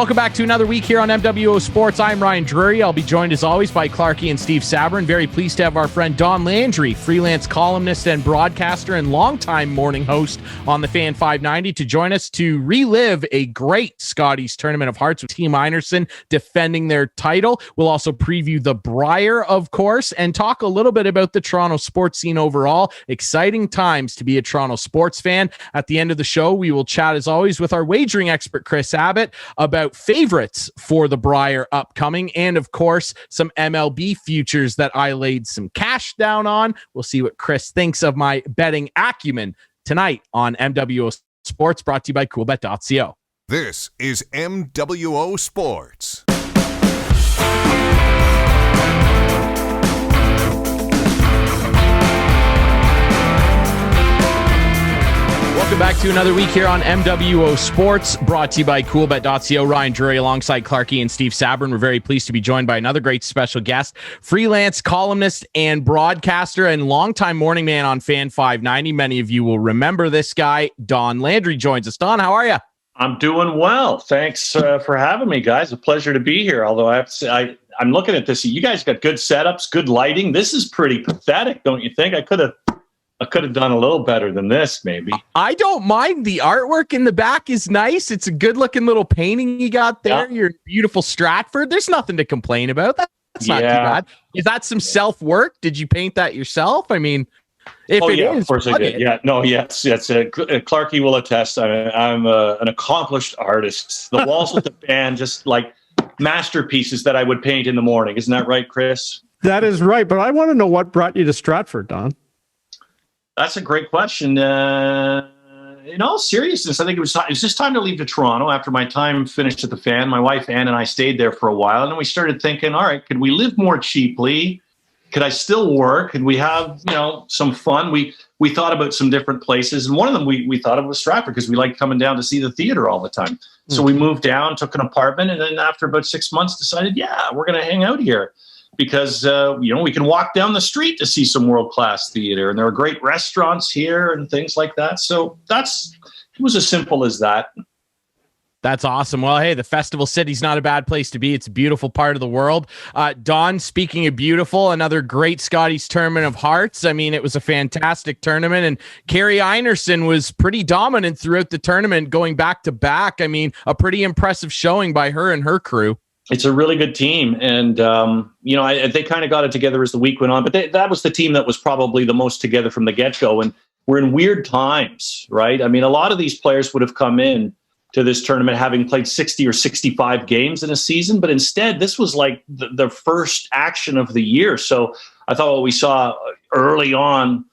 Welcome back to another week here on MWO Sports. I'm Ryan Drury. I'll be joined as always by Clarkey and Steve Sabrin. Very pleased to have our friend Don Landry, freelance columnist and broadcaster and longtime morning host on the Fan590, to join us to relive a great Scotties Tournament of Hearts with Team Einerson defending their title. We'll also preview the Briar, of course, and talk a little bit about the Toronto sports scene overall. Exciting times to be a Toronto sports fan. At the end of the show, we will chat as always with our wagering expert, Kris Abbott, about favorites for the Briar upcoming, and of course some MLB futures that I laid some cash down on. We'll see what Kris thinks of my betting acumen tonight on MWO Sports, brought to you by coolbet.co. This is MWO Sports. Welcome back to another week here on MWO Sports, brought to you by coolbet.co. Ryan Drury alongside Clarkey and Steve Sabrin. We're very pleased to be joined by another great special guest, freelance columnist and broadcaster and longtime morning man on Fan590. Many of you will remember this guy. Don Landry joins us. Don, how are you? I'm doing well. Thanks for having me, guys. A pleasure to be here. Although I have to say, I'm looking at this. You guys got good setups, good lighting. This is pretty pathetic, don't you think? I could have done a little better than this, maybe. I don't mind. The artwork in the back is nice. It's a good-looking little painting you got there. Yeah. Your beautiful Stratford. There's nothing to complain about. That's not too bad. Is that some self-work? Did you paint that yourself? I mean, if it is, of course I did. Yeah, no, yes. Clarkey will attest. I'm an accomplished artist. The walls with the band, just like masterpieces that I would paint in the morning. Isn't that right, Kris? That is right. But I want to know what brought you to Stratford, Don. That's a great question. In all seriousness, I think it was just time to leave to Toronto after my time finished at the Fan. My wife, Ann, and I stayed there for a while. And then we started thinking, all right, could we live more cheaply? Could I still work? Could we have, some fun? We thought about some different places. And one of them we thought of was Stratford because we liked coming down to see the theater all the time. Mm-hmm. So we moved down, took an apartment. And then after about 6 months, decided, we're going to hang out here. Because, we can walk down the street to see some world-class theater. And there are great restaurants here and things like that. So it was as simple as that. That's awesome. Well, hey, the Festival City's not a bad place to be. It's a beautiful part of the world. Don, speaking of beautiful, another great Scotties Tournament of Hearts. I mean, it was a fantastic tournament. And Carrie Einerson was pretty dominant throughout the tournament, going back to back. I mean, a pretty impressive showing by her and her crew. It's a really good team. And, they kind of got it together as the week went on. But that was the team that was probably the most together from the get-go. And we're in weird times, right? I mean, a lot of these players would have come in to this tournament having played 60 or 65 games in a season. But instead, this was like the first action of the year. So I thought what we saw early on,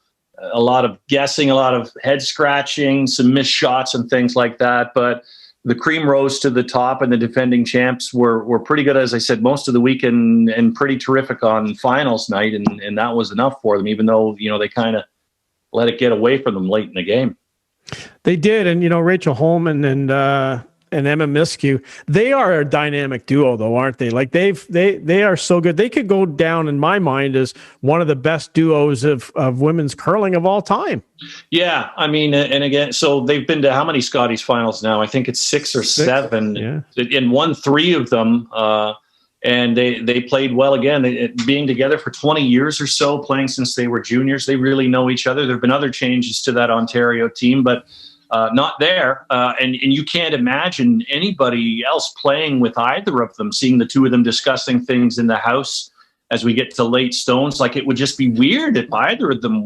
a lot of guessing, a lot of head scratching, some missed shots and things like that. But the cream rose to the top, and the defending champs were pretty good, as I said, most of the week and pretty terrific on finals night, and that was enough for them, even though, they kind of let it get away from them late in the game. They did, and, Rachel Holman and Emma Miskew, they are a dynamic duo, though, aren't they? Like, they are so good. They could go down, in my mind, as one of the best duos of women's curling of all time. Yeah, I mean, and again, so they've been to how many Scotties finals now? I think it's six or seven, and won 3 of them. And they played well again. Being together for 20 years or so, playing since they were juniors, they really know each other. There have been other changes to that Ontario team, but not there. And you can't imagine anybody else playing with either of them, seeing the two of them discussing things in the house as we get to late stones. Like, it would just be weird if either of them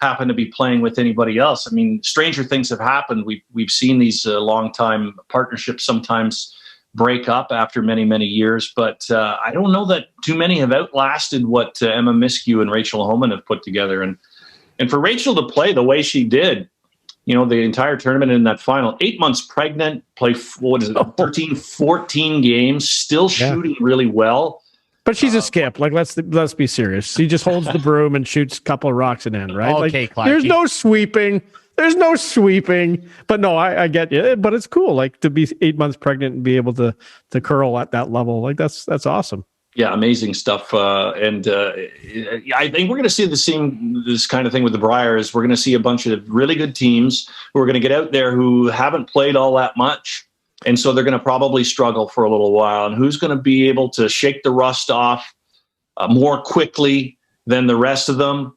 happened to be playing with anybody else. I mean, stranger things have happened. We've seen these long-time partnerships sometimes break up after many, many years. But I don't know that too many have outlasted what Emma Miskew and Rachel Holman have put together. And for Rachel to play the way she did, the entire tournament in that final, 8 months pregnant, play, 13, 14 games, still shooting really well. But she's a skip. Like, let's be serious. She just holds the broom and shoots a couple of rocks and in, right? Okay, like, there's no sweeping. But no, I get you. But it's cool, like, to be 8 months pregnant and be able to curl at that level. Like, that's awesome. Yeah, amazing stuff. And I think we're going to see this kind of thing with the Briar. Is we're going to see a bunch of really good teams who are going to get out there who haven't played all that much. And so they're going to probably struggle for a little while. And who's going to be able to shake the rust off more quickly than the rest of them?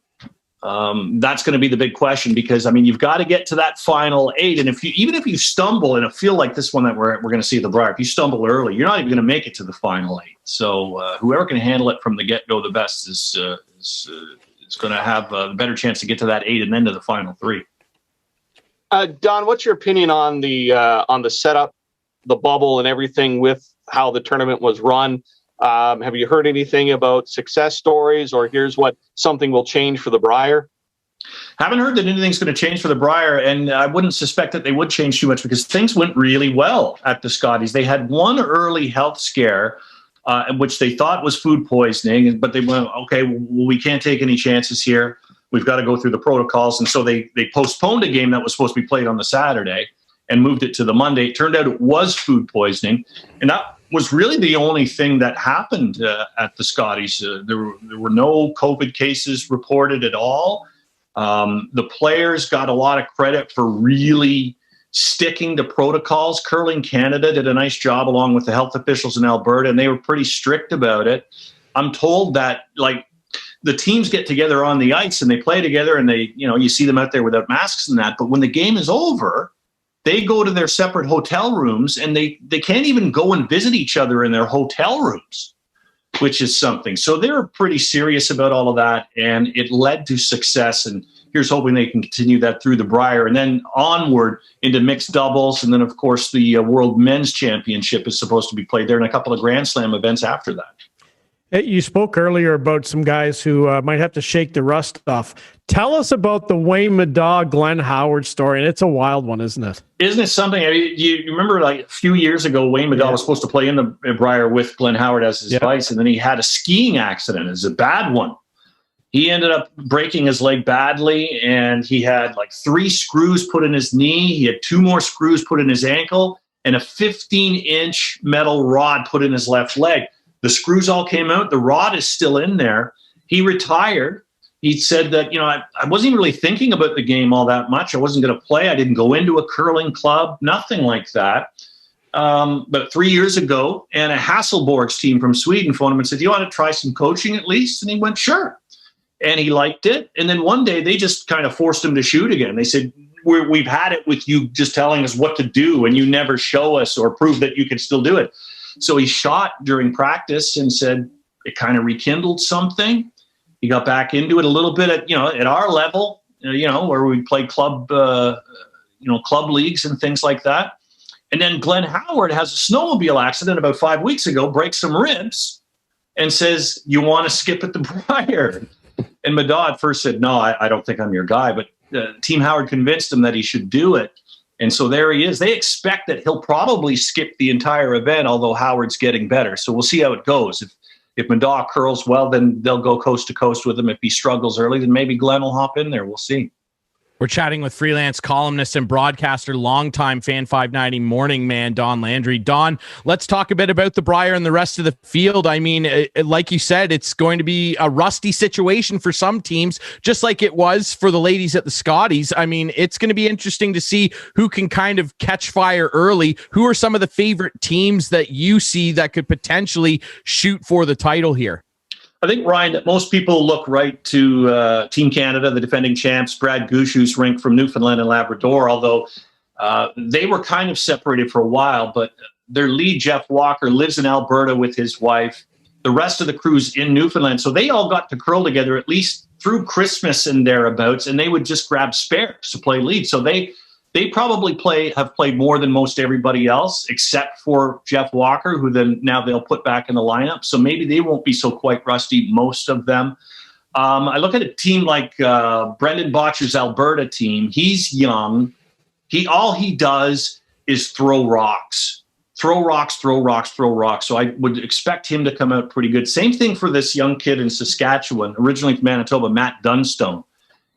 That's going to be the big question, because, I mean, you've got to get to that final 8. And even if you stumble in a field like this one that we're going to see at the Briar, if you stumble early, you're not even going to make it to the final 8. So whoever can handle it from the get-go the best is going to have a better chance to get to that 8 and then to the final 3. Don, what's your opinion on the setup, the bubble, and everything with how the tournament was run? Have you heard anything about success stories, or here's what something will change for the Briar? Haven't heard that anything's going to change for the Briar, and I wouldn't suspect that they would change too much, because things went really well at the Scotties. They had one early health scare, which they thought was food poisoning, but they went, okay, well, we can't take any chances here. We've got to go through the protocols. And so they postponed a game that was supposed to be played on the Saturday and moved it to the Monday. It turned out it was food poisoning, and that was really the only thing that happened at the Scotties. There were no COVID cases reported at all. The players got a lot of credit for really sticking to protocols. Curling Canada did a nice job along with the health officials in Alberta, and they were pretty strict about it. I'm told that, like, the teams get together on the ice and they play together, and they, you see them out there without masks and that. But when the game is over, they go to their separate hotel rooms, and they can't even go and visit each other in their hotel rooms, which is something. So they're pretty serious about all of that, and it led to success. And here's hoping they can continue that through the Briar and then onward into mixed doubles. And then, of course, the World Men's Championship is supposed to be played there, and a couple of Grand Slam events after that. You spoke earlier about some guys who might have to shake the rust off. Tell us about the Wayne Middaugh, Glenn Howard story, and it's a wild one, isn't it? Isn't it something? I mean, you remember, like, a few years ago, Wayne Middaugh was supposed to play in the Briar with Glenn Howard as his vice, and then he had a skiing accident. It was a bad one. He ended up breaking his leg badly, and he had like 3 screws put in his knee. He had 2 more screws put in his ankle, and a 15-inch metal rod put in his left leg. The screws all came out. The rod is still in there. He retired. He said that, I wasn't really thinking about the game all that much. I wasn't going to play. I didn't go into a curling club, nothing like that. But 3 years ago, and a Hasselborgs team from Sweden phoned him and said, "Do you want to try some coaching at least?" And he went, "Sure." And he liked it. And then one day they just kind of forced him to shoot again. They said, we've had it with you just telling us what to do, and you never show us or prove that you can still do it. So he shot during practice and said it kind of rekindled something. He got back into it a little bit at our level, where we play club leagues and things like that. And then Glenn Howard has a snowmobile accident about 5 weeks ago, breaks some ribs, and says, "You want to skip at the Briar?" And Middaugh at first said, "No, I don't think I'm your guy." But Team Howard convinced him that he should do it. And so there he is. They expect that he'll probably skip the entire event, although Howard's getting better. So we'll see how it goes. If Middaugh curls well, then they'll go coast to coast with him. If he struggles early, then maybe Glenn will hop in there. We'll see. We're chatting with freelance columnist and broadcaster, longtime Fan590 morning man, Don Landry. Don, let's talk a bit about the Briar and the rest of the field. I mean, like you said, it's going to be a rusty situation for some teams, just like it was for the ladies at the Scotties. I mean, it's going to be interesting to see who can kind of catch fire early. Who are some of the favorite teams that you see that could potentially shoot for the title here? I think, Ryan, that most people look right to Team Canada, the defending champs, Brad Gooch, who's ranked from Newfoundland and Labrador, although they were kind of separated for a while, but their lead, Jeff Walker, lives in Alberta with his wife. The rest of the crew's in Newfoundland, so they all got to curl together at least through Christmas and thereabouts, and they would just grab spares to play lead. So they probably have played more than most everybody else, except for Jeff Walker, who then now they'll put back in the lineup. So maybe they won't be so quite rusty, most of them. I look at a team like Brendan Botcher's Alberta team. He's young. All he does is throw rocks. Throw rocks, throw rocks, throw rocks. So I would expect him to come out pretty good. Same thing for this young kid in Saskatchewan, originally from Manitoba, Matt Dunstone.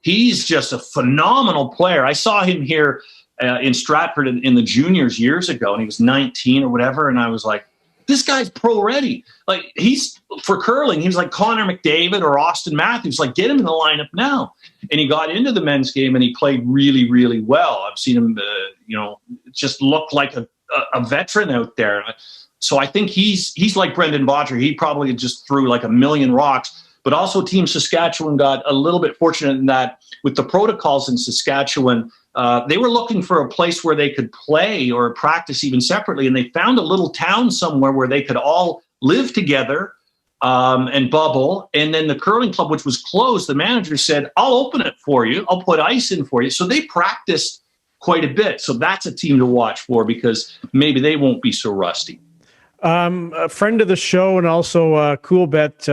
He's just a phenomenal player. I saw him here in Stratford in the juniors years ago, and he was 19 or whatever, and I was like, this guy's pro ready. Like, he's for curling, he was like Connor McDavid or Austin Matthews. Like, get him in the lineup now. And he got into the men's game, and he played really, really well. I've seen him, just look like a a veteran out there. So I think he's like Brendan Bodger. He probably just threw like a million rocks. But also Team Saskatchewan got a little bit fortunate in that with the protocols in Saskatchewan, they were looking for a place where they could play or practice even separately. And they found a little town somewhere where they could all live together and bubble. And then the curling club, which was closed, the manager said, I'll open it for you. I'll put ice in for you. So they practiced quite a bit. So that's a team to watch for because maybe they won't be so rusty. A friend of the show and also a Cool Bet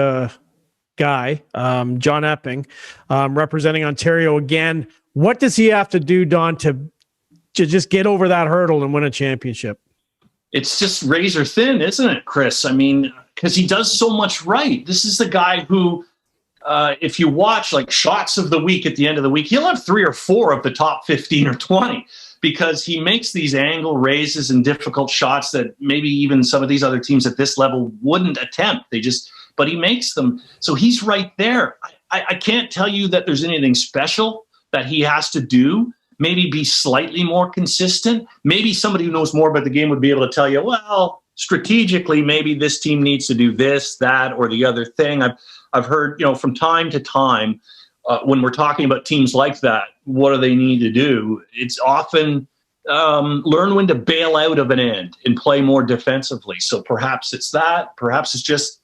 guy, John Epping, representing Ontario again. What does he have to do, Don, to just get over that hurdle and win a championship? It's just razor thin, isn't it, Kris? I mean, because he does so much right. This is the guy who, if you watch like shots of the week at the end of the week, he'll have 3 or 4 of the top 15 or 20 because he makes these angle raises and difficult shots that maybe even some of these other teams at this level wouldn't attempt. But he makes them. So he's right there. I can't tell you that there's anything special that he has to do. Maybe be slightly more consistent. Maybe somebody who knows more about the game would be able to tell you, well, strategically, maybe this team needs to do this, that, or the other thing. I've heard, from time to time, when we're talking about teams like that, what do they need to do? It's often learn when to bail out of an end and play more defensively. So perhaps it's that. Perhaps it's just,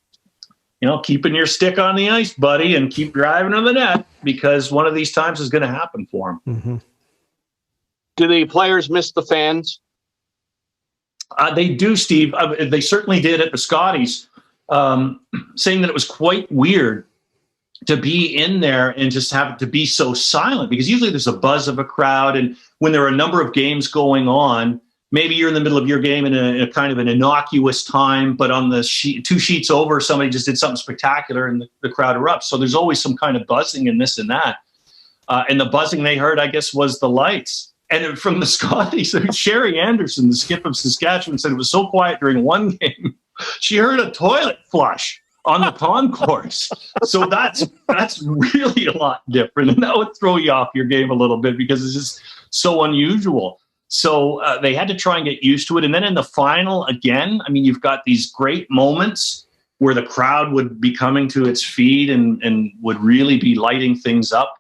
keeping your stick on the ice, buddy, and keep driving to the net because one of these times is going to happen for him. Mm-hmm. Do the players miss the fans? They do, Steve. They certainly did at the Scotties, saying that it was quite weird to be in there and just have it to be so silent because usually there's a buzz of a crowd. And when there are a number of games going on, maybe you're in the middle of your game in a kind of an innocuous time, but on the 2 sheets over, somebody just did something spectacular and the crowd erupts. So there's always some kind of buzzing and this and that. And the buzzing they heard, I guess, was the lights. And from the Scotties, Sherry Anderson, the skip of Saskatchewan, said it was so quiet during one game, she heard a toilet flush on the concourse. So that's really a lot different. And that would throw you off your game a little bit because it's just so unusual. So they had to try and get used to it. And then in the final, again, I mean, you've got these great moments where the crowd would be coming to its feet and would really be lighting things up.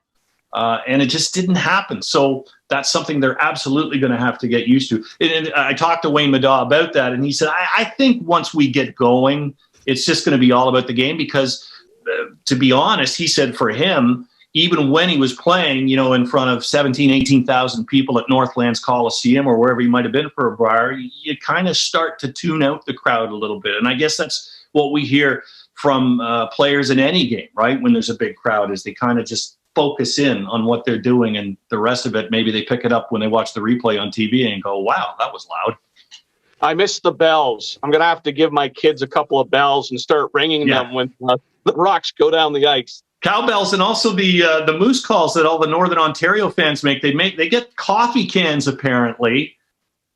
And it just didn't happen. So that's something they're absolutely going to have to get used to. And I talked to Wayne Madaw about that, and he said, I think once we get going, it's just going to be all about the game because, to be honest, he said for him, even when he was playing, in front of 17, 18,000 people at Northlands Coliseum or wherever he might have been for a Briar, you kind of start to tune out the crowd a little bit. And I guess that's what we hear from players in any game, right? When there's a big crowd is they kind of just focus in on what they're doing, and the rest of it, maybe they pick it up when they watch the replay on TV and go, wow, that was loud. I miss the bells. I'm going to have to give my kids a couple of bells and start ringing them when the rocks go down the ice. Cowbells, and also the moose calls that all the Northern Ontario fans make. They get coffee cans apparently,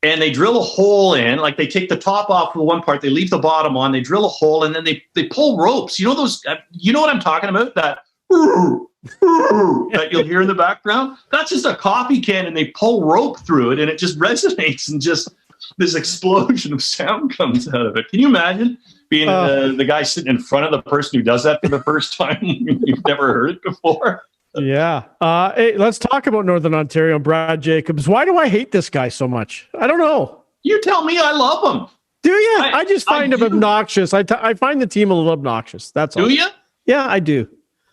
and they drill a hole in. Like they take the top off for the one part, they leave the bottom on. They drill a hole, and then they pull ropes. You know those? You know what I'm talking about? That that you'll hear in the background. That's just a coffee can, and they pull rope through it, and it just resonates, and just this explosion of sound comes out of it. Can you imagine being the guy sitting in front of the person who does that for the first time? You've never heard it before. Yeah. Hey, let's talk about Northern Ontario and Brad Jacobs. Why do I hate this guy so much? I don't know. You tell me. I love him. Do you? I just find him obnoxious. I find the team a little obnoxious. That's all. Do you? Yeah, I do.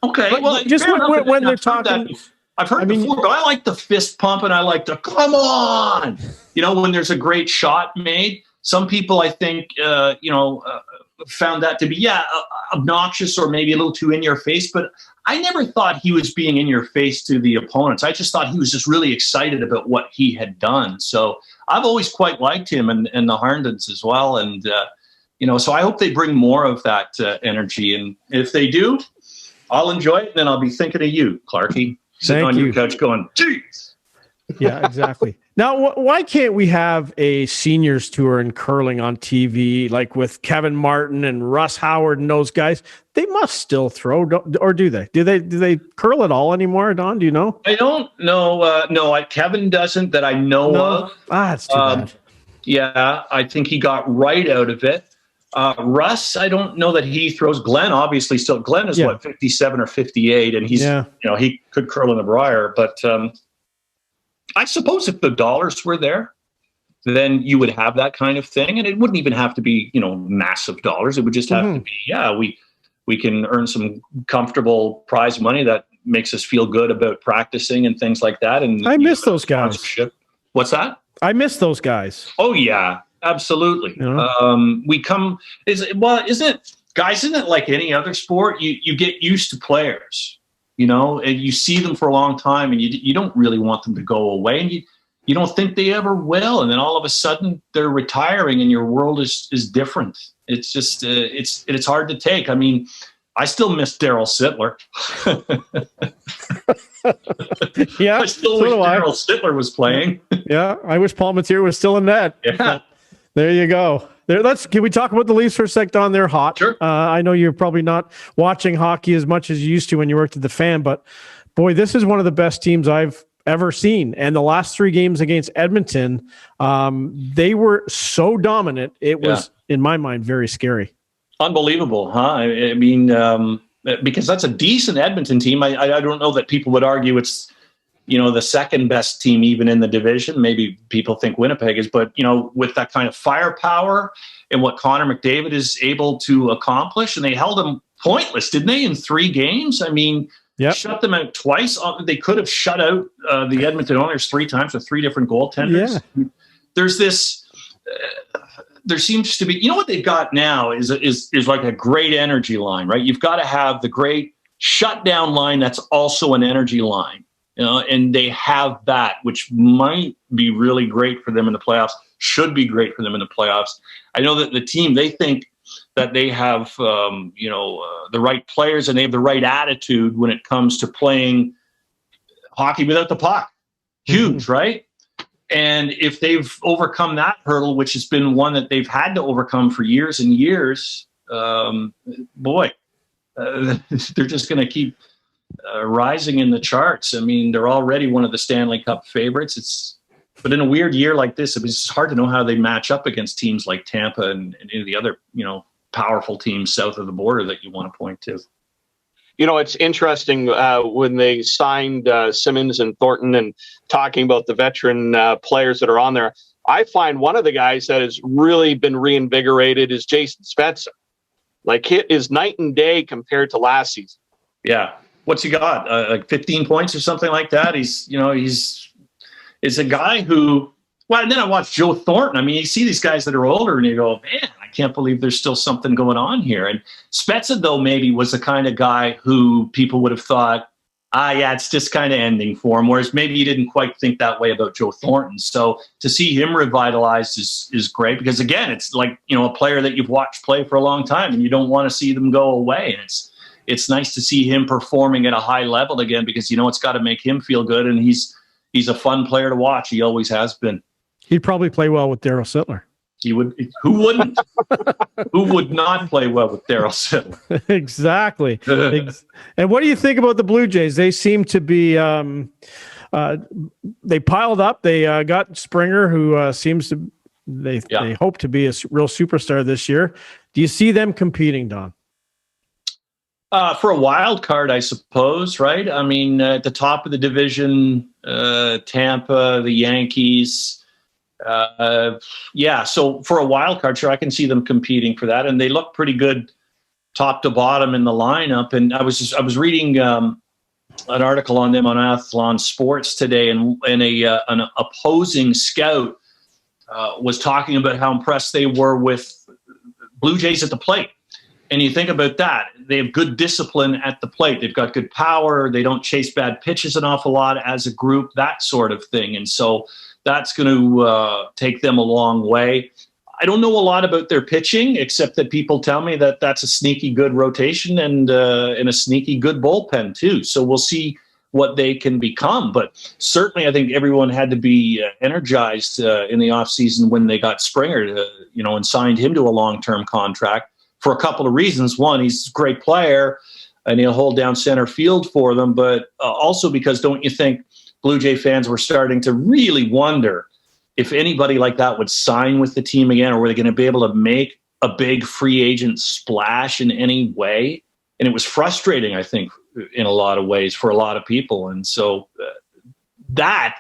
Okay. But well, just when they're talking. I've heard before, but I like the fist pump and I like the come on. When there's a great shot made. Some people, I think, found that to be, obnoxious or maybe a little too in your face. But I never thought he was being in your face to the opponents. I just thought he was just really excited about what he had done. So I've always quite liked him and the Harndons as well. And, so I hope they bring more of that energy. And if they do, I'll enjoy it. And then I'll be thinking of you, Clarkey, sitting on your couch going, geez. Yeah, exactly. Now, why can't we have a seniors tour in curling on TV, like with Kevin Martin and Russ Howard and those guys? They must still throw, or do they? Do they curl at all anymore, Don? Do you know? I don't know. No, Kevin doesn't that I know of. That's too bad. Yeah, I think he got right out of it. Russ, I don't know that he throws. Glenn, obviously, still. Glenn is 57 or 58, and he's he could curl in the Briar. But I suppose if the dollars were there, then you would have that kind of thing, and it wouldn't even have to be massive dollars. It would just have to be we can earn some comfortable prize money that makes us feel good about practicing and things like that. And I miss those guys. What's that? I miss those guys. Oh yeah, absolutely. Isn't it like any other sport? You get used to players, and you see them for a long time, and you don't really want them to go away, and you don't think they ever will, and then all of a sudden they're retiring, and your world is different. It's just it's hard to take. I mean, I still miss Daryl Sittler. Yeah, I still wish Daryl Sittler was playing. Yeah, I wish Paul Matier was still in net. Yeah. There you go. Can we talk about the Leafs for a sec, Don? They're hot. Sure. I know you're probably not watching hockey as much as you used to when you worked at the Fan, but boy, this is one of the best teams I've ever seen. And the last 3 games against Edmonton, they were so dominant. It was, in my mind, very scary. Unbelievable, huh? I mean, because that's a decent Edmonton team. I don't know that people would argue it's, the second best team even in the division. Maybe people think Winnipeg is, but, with that kind of firepower and what Connor McDavid is able to accomplish, and they held them pointless, didn't they, in 3 games? I mean, shut them out twice. They could have shut out the Edmonton Oilers 3 times with 3 different goaltenders. Yeah. There's this... there seems to be, what they've got now is like a great energy line, right? You've got to have the great shutdown line that's also an energy line, and they have that, which might be really great for them in the playoffs, should be great for them in the playoffs. I know that the team, they think that they have, the right players and they have the right attitude when it comes to playing hockey without the puck. Huge, right? And if they've overcome that hurdle, which has been one that they've had to overcome for years and years, they're just going to keep rising in the charts. I mean, they're already one of the Stanley Cup favorites. But in a weird year like this, it's hard to know how they match up against teams like Tampa and any of the other, powerful teams south of the border that you want to point to. It's interesting when they signed Simmons and Thornton and talking about the veteran players that are on there. I find one of the guys that has really been reinvigorated is Jason Spezza. Like, it is night and day compared to last season. Yeah. What's he got? Like 15 points or something like that? It's a guy who, and then I watched Joe Thornton. I mean, you see these guys that are older and you go, man, I can't believe there's still something going on here. And Spezza, though, maybe was the kind of guy who people would have thought, it's just kind of ending for him. Whereas maybe you didn't quite think that way about Joe Thornton. So to see him revitalized is great, because again, it's like, a player that you've watched play for a long time and you don't want to see them go away. And it's nice to see him performing at a high level again, because, it's got to make him feel good. And he's a fun player to watch. He always has been. He'd probably play well with Daryl Sittler. He would. Who wouldn't? Who would not play well with Daryl Sittler? Exactly. And what do you think about the Blue Jays? They seem to be. They piled up. They got Springer, who seems to. They hope to be a real superstar this year. Do you see them competing, Don? For a wild card, I suppose. Right. I mean, at the top of the division, Tampa, the Yankees. So for a wild card, sure, I can see them competing for that, and they look pretty good top to bottom in the lineup. And I was reading an article on them on Athlon Sports today, and an opposing scout was talking about how impressed they were with Blue Jays at the plate. And you think about that, they have good discipline at the plate. They've got good power. They don't chase bad pitches an awful lot as a group, that sort of thing. And so that's going to take them a long way. I don't know a lot about their pitching, except that people tell me that that's a sneaky good rotation and a sneaky good bullpen too. So we'll see what they can become. But certainly I think everyone had to be energized in the offseason when they got Springer, and signed him to a long-term contract for a couple of reasons. One, he's a great player and he'll hold down center field for them, but also because, don't you think, Blue Jay fans were starting to really wonder if anybody like that would sign with the team again, or were they going to be able to make a big free agent splash in any way? And it was frustrating, I think, in a lot of ways for a lot of people. And so that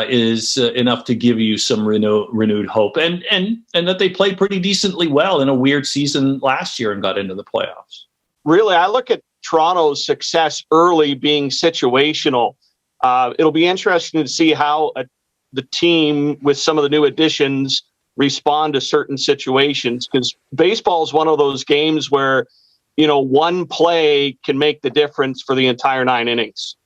is enough to give you some renewed hope, and that they played pretty decently well in a weird season last year and got into the playoffs. Really, I look at Toronto's success early being situational. It'll be interesting to see how the team with some of the new additions respond to certain situations, because baseball is one of those games where, one play can make the difference for the entire 9 innings.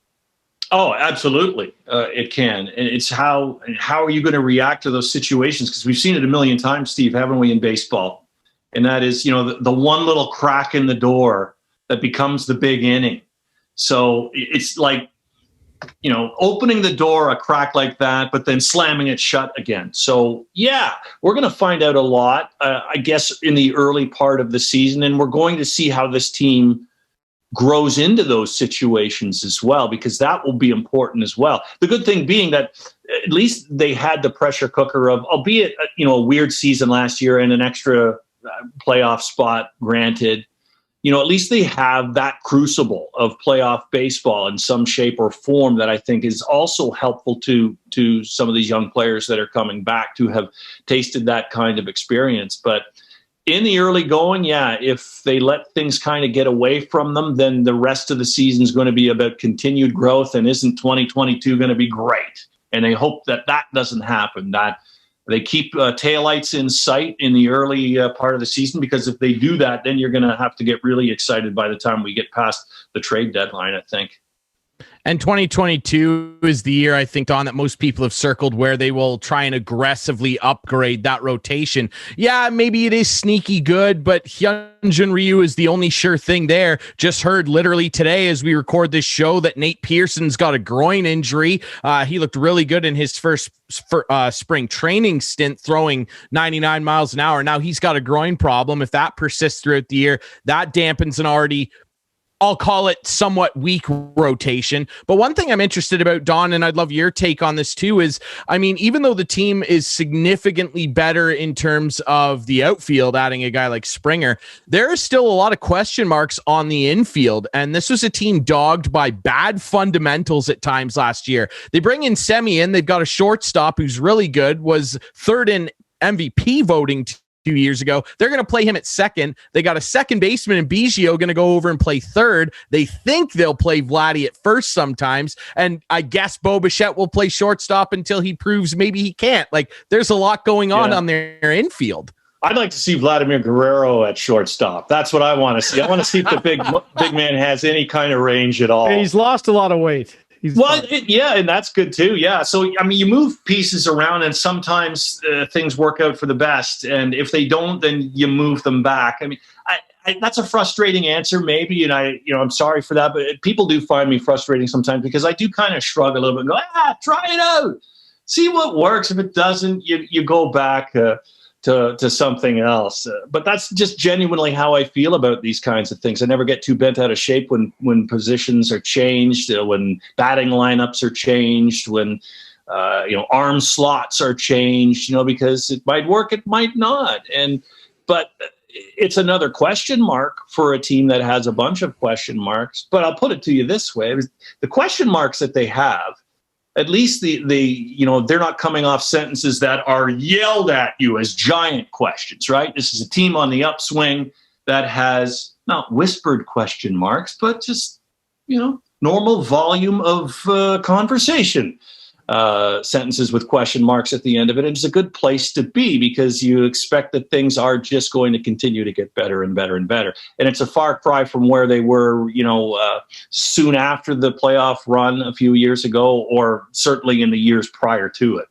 Oh, absolutely. It can. And it's how are you going to react to those situations? Because we've seen it a million times, Steve, haven't we, in baseball? And that is, the one little crack in the door that becomes the big inning. So it's like, opening the door a crack like that, but then slamming it shut again. So, yeah, we're going to find out a lot, I guess, in the early part of the season. And we're going to see how this team grows into those situations as well, because that will be important as well. The good thing being that at least they had the pressure cooker of, albeit, a weird season last year and an extra playoff spot granted, at least they have that crucible of playoff baseball in some shape or form that I think is also helpful to some of these young players that are coming back to have tasted that kind of experience. But in the early going, yeah, if they let things kind of get away from them, then the rest of the season is going to be about continued growth. And isn't 2022 going to be great? And I hope that doesn't happen, that they keep taillights in sight in the early part of the season, because if they do that, then you're going to have to get really excited by the time we get past the trade deadline, I think. And 2022 is the year, I think, Don, that most people have circled where they will try and aggressively upgrade that rotation. Yeah, maybe it is sneaky good, but Hyunjin Ryu is the only sure thing there. Just heard literally today as we record this show that Nate Pearson's got a groin injury. He looked really good in his first spring training stint, throwing 99 miles an hour. Now he's got a groin problem. If that persists throughout the year, that dampens an already, I'll call it, somewhat weak rotation. But one thing I'm interested about, Don, and I'd love your take on this too, is, even though the team is significantly better in terms of the outfield, adding a guy like Springer, there are still a lot of question marks on the infield. And this was a team dogged by bad fundamentals at times last year. They bring in Semi in. They've got a shortstop who's really good, was third in MVP voting 2 years ago. They're going to play him at second. They got a second baseman in Biggio going to go over and play third. They think they'll play Vladdy at first sometimes. And I guess Bo Bichette will play shortstop until he proves maybe he can't. Like, there's a lot going on their infield. I'd like to see Vladimir Guerrero at shortstop. That's what I want to see. I want to see if the big man has any kind of range at all. He's lost a lot of weight. And that's good too. Yeah. So, you move pieces around and sometimes things work out for the best. And if they don't, then you move them back. That's a frustrating answer maybe. And I'm sorry for that, but people do find me frustrating sometimes because I do kind of shrug a little bit and go, try it out. See what works. If it doesn't, you go back to something else. But that's just genuinely how I feel about these kinds of things. I never get too bent out of shape when positions are changed, when batting lineups are changed, when arm slots are changed, because it might work, it might not. But it's another question mark for a team that has a bunch of question marks. But I'll put it to you this way. The question marks that they have, at least they're not coming off sentences that are yelled at you as giant questions, right? This is a team on the upswing that has not whispered question marks, but just, normal volume of conversation. Sentences with question marks at the end of it. And it's a good place to be because you expect that things are just going to continue to get better and better and better. And it's a far cry from where they were, soon after the playoff run a few years ago, or certainly in the years prior to it.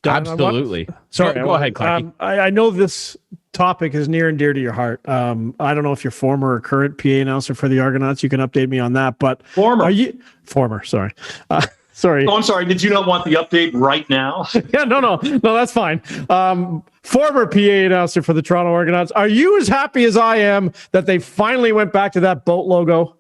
Absolutely. Sorry, go ahead, Clarkey. I know this topic is near and dear to your heart. I don't know if you're former or current PA announcer for the Argonauts. You can update me on that. But former. Sorry. Sorry. Oh, I'm sorry. Did you not want the update right now? Yeah, no, that's fine. Former PA announcer for the Toronto Argonauts. Are you as happy as I am that they finally went back to that boat logo?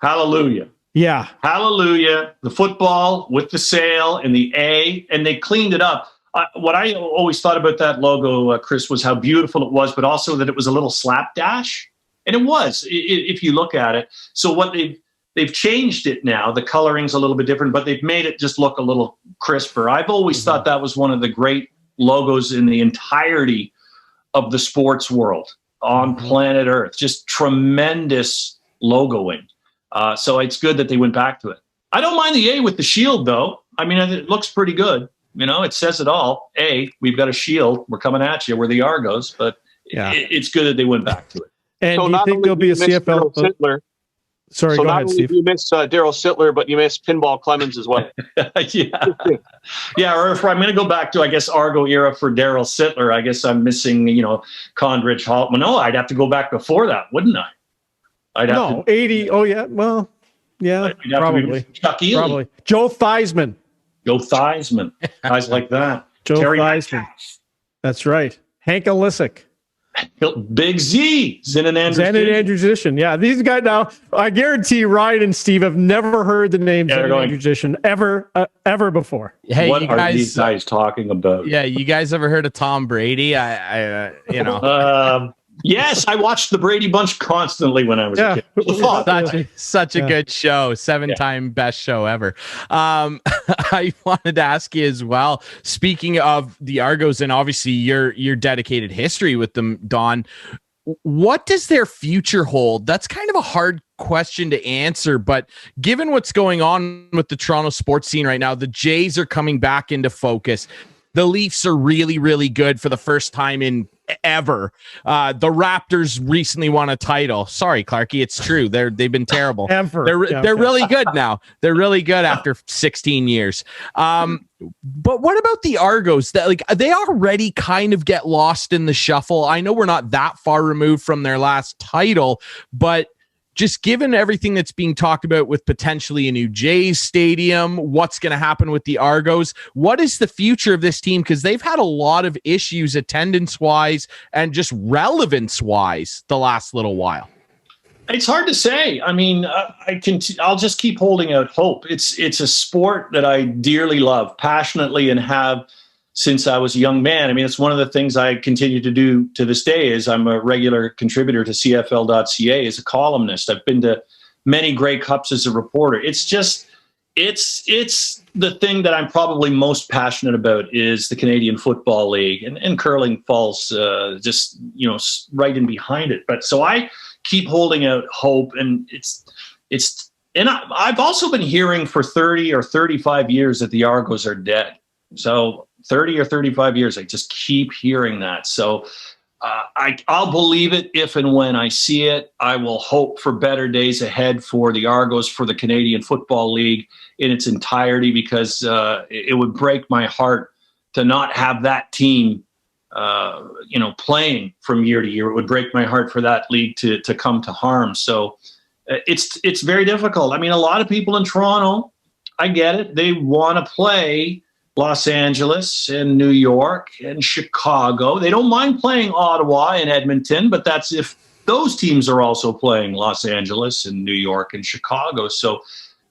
Hallelujah. Yeah. Hallelujah. The football with the sail and the A, and they cleaned it up. What I always thought about that logo, Kris, was how beautiful it was, but also that it was a little slapdash. And it was, if you look at it. So what they've changed it now. The coloring's a little bit different, but they've made it just look a little crisper. I've always thought that was one of the great logos in the entirety of the sports world on planet Earth. Just tremendous logoing. So it's good that they went back to it. I don't mind the A with the shield, though. I mean, it looks pretty good. You know, it says it all. A, we've got a shield. We're coming at you. We're the Argos. But it's good that they went back to it. And so do you think there'll be a CFL? Sorry, so go ahead, Steve. You miss Daryl Sittler, but you miss Pinball Clemens as well. Yeah. Or if I'm going to go back to, I guess, Argo era for Daryl Sittler, I guess I'm missing, Condridge Hall. Well, no, I'd have to go back before that, wouldn't I? I'd have to, 80. Oh, yeah. Well, yeah, probably. Chuck Ely. Probably. Joe Theismann. Guys like that. Joe Terry Theismann. That's right. Hank Alisic. Big Z. Zen and Andrew Zishin. Yeah, these guys now, I guarantee Ryan and Steve have never heard the name Zen and Andrew Zishin ever before. Hey, what are these guys talking about? Yeah, you guys ever heard of Tom Brady? Yes, I watched the Brady Bunch constantly when I was a kid. Such a good show. 7-time best show ever. I wanted to ask you as well, speaking of the Argos and obviously your dedicated history with them, Don, what does their future hold? That's kind of a hard question to answer, but given what's going on with the Toronto sports scene right now, the Jays are coming back into focus. The Leafs are really, really good for the first time in ever. The Raptors recently won a title. Sorry, Clarkey, it's true. They've been terrible. They're really good now. They're really good after 16 years. But what about the Argos? They already kind of get lost in the shuffle. I know we're not that far removed from their last title, but just given everything that's being talked about with potentially a new Jays stadium, what's going to happen with the Argos? What is the future of this team? Because they've had a lot of issues attendance-wise and just relevance-wise the last little while. It's hard to say. I mean, I'll just keep holding out hope. It's a sport that I dearly love, passionately, and have since I was a young man. I mean, it's one of the things I continue to do to this day. Is I'm a regular contributor to CFL.ca as a columnist. I've been to many Grey Cups as a reporter. It's just, it's the thing that I'm probably most passionate about is the Canadian Football League, and curling falls just right in behind it. But so I keep holding out hope, and and I've also been hearing for 30 or 35 years that the Argos are dead. So 30 or 35 years, I just keep hearing that. So I'll believe it if and when I see it. I will hope for better days ahead for the Argos, for the Canadian Football League in its entirety, because it would break my heart to not have that team playing from year to year. It would break my heart for that league to come to harm. So it's very difficult. I mean, a lot of people in Toronto, I get it. They want to play Los Angeles and New York and Chicago. They don't mind playing Ottawa and Edmonton, but that's if those teams are also playing Los Angeles and New York and Chicago. So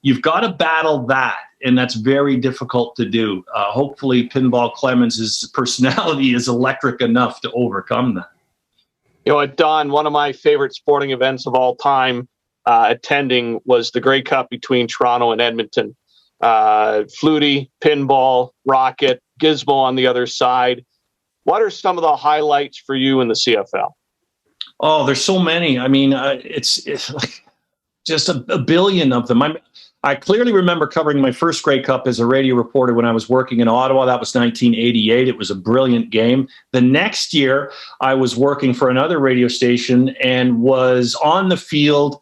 you've got to battle that, and that's very difficult to do. Hopefully Pinball Clemens' personality is electric enough to overcome that. Don, one of my favorite sporting events of all time attending was the Grey Cup between Toronto and Edmonton. Flutie, Pinball, Rocket, Gizmo on the other side. What are some of the highlights for you in the CFL? Oh, there's so many. I mean, it's like just a billion of them. I clearly remember covering my first Grey Cup as a radio reporter when I was working in Ottawa. That was 1988. It was a brilliant game. The next year, I was working for another radio station and was on the field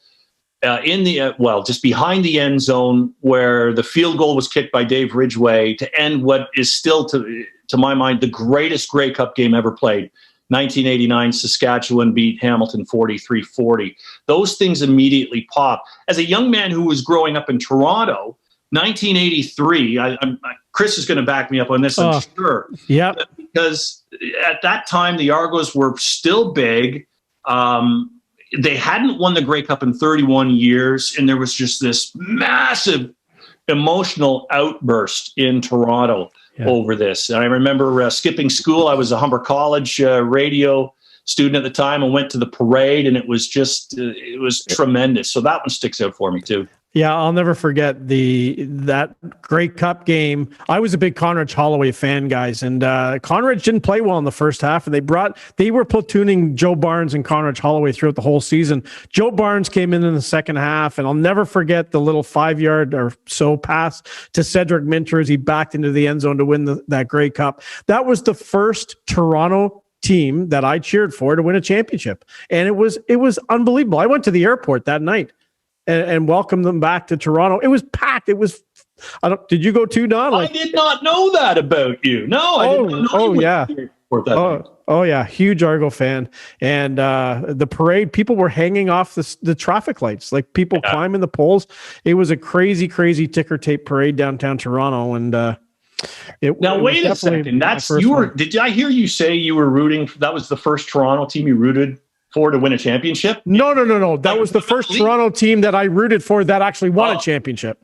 just behind the end zone, where the field goal was kicked by Dave Ridgway to end what is still, to my mind, the greatest Grey Cup game ever played. 1989, Saskatchewan beat Hamilton 43-40. Those things immediately pop. As a young man who was growing up in Toronto, 1983, Kris is going to back me up on this, I'm sure. Yeah. Because at that time, the Argos were still big. they hadn't won the Grey Cup in 31 years, and there was just this massive emotional outburst in Toronto over this. And I remember skipping school. I was a Humber College radio student at the time and went to the parade, and it was just it was tremendous. So that one sticks out for me too. Yeah, I'll never forget that Grey Cup game. I was a big Conrad Holloway fan, guys, and Conrad didn't play well in the first half, and they were platooning Joe Barnes and Conrad Holloway throughout the whole season. Joe Barnes came in the second half, and I'll never forget the little 5-yard or so pass to Cedric Minter as he backed into the end zone to win that Grey Cup. That was the first Toronto team that I cheered for to win a championship, and it was unbelievable. I went to the airport that night and welcomed them back to Toronto. It was packed. It was. Did you go too, Don? I did not know that about you. No, I did not know. Oh yeah. Oh yeah, huge Argo fan. And the parade, people were hanging off the traffic lights, like people climbing the poles. It was a crazy, crazy ticker tape parade downtown Toronto, and now wait a second. Did I hear you say you were rooting? That was the first Toronto team you rooted for to win a championship? No. That was the first Toronto team that I rooted for that actually won a championship.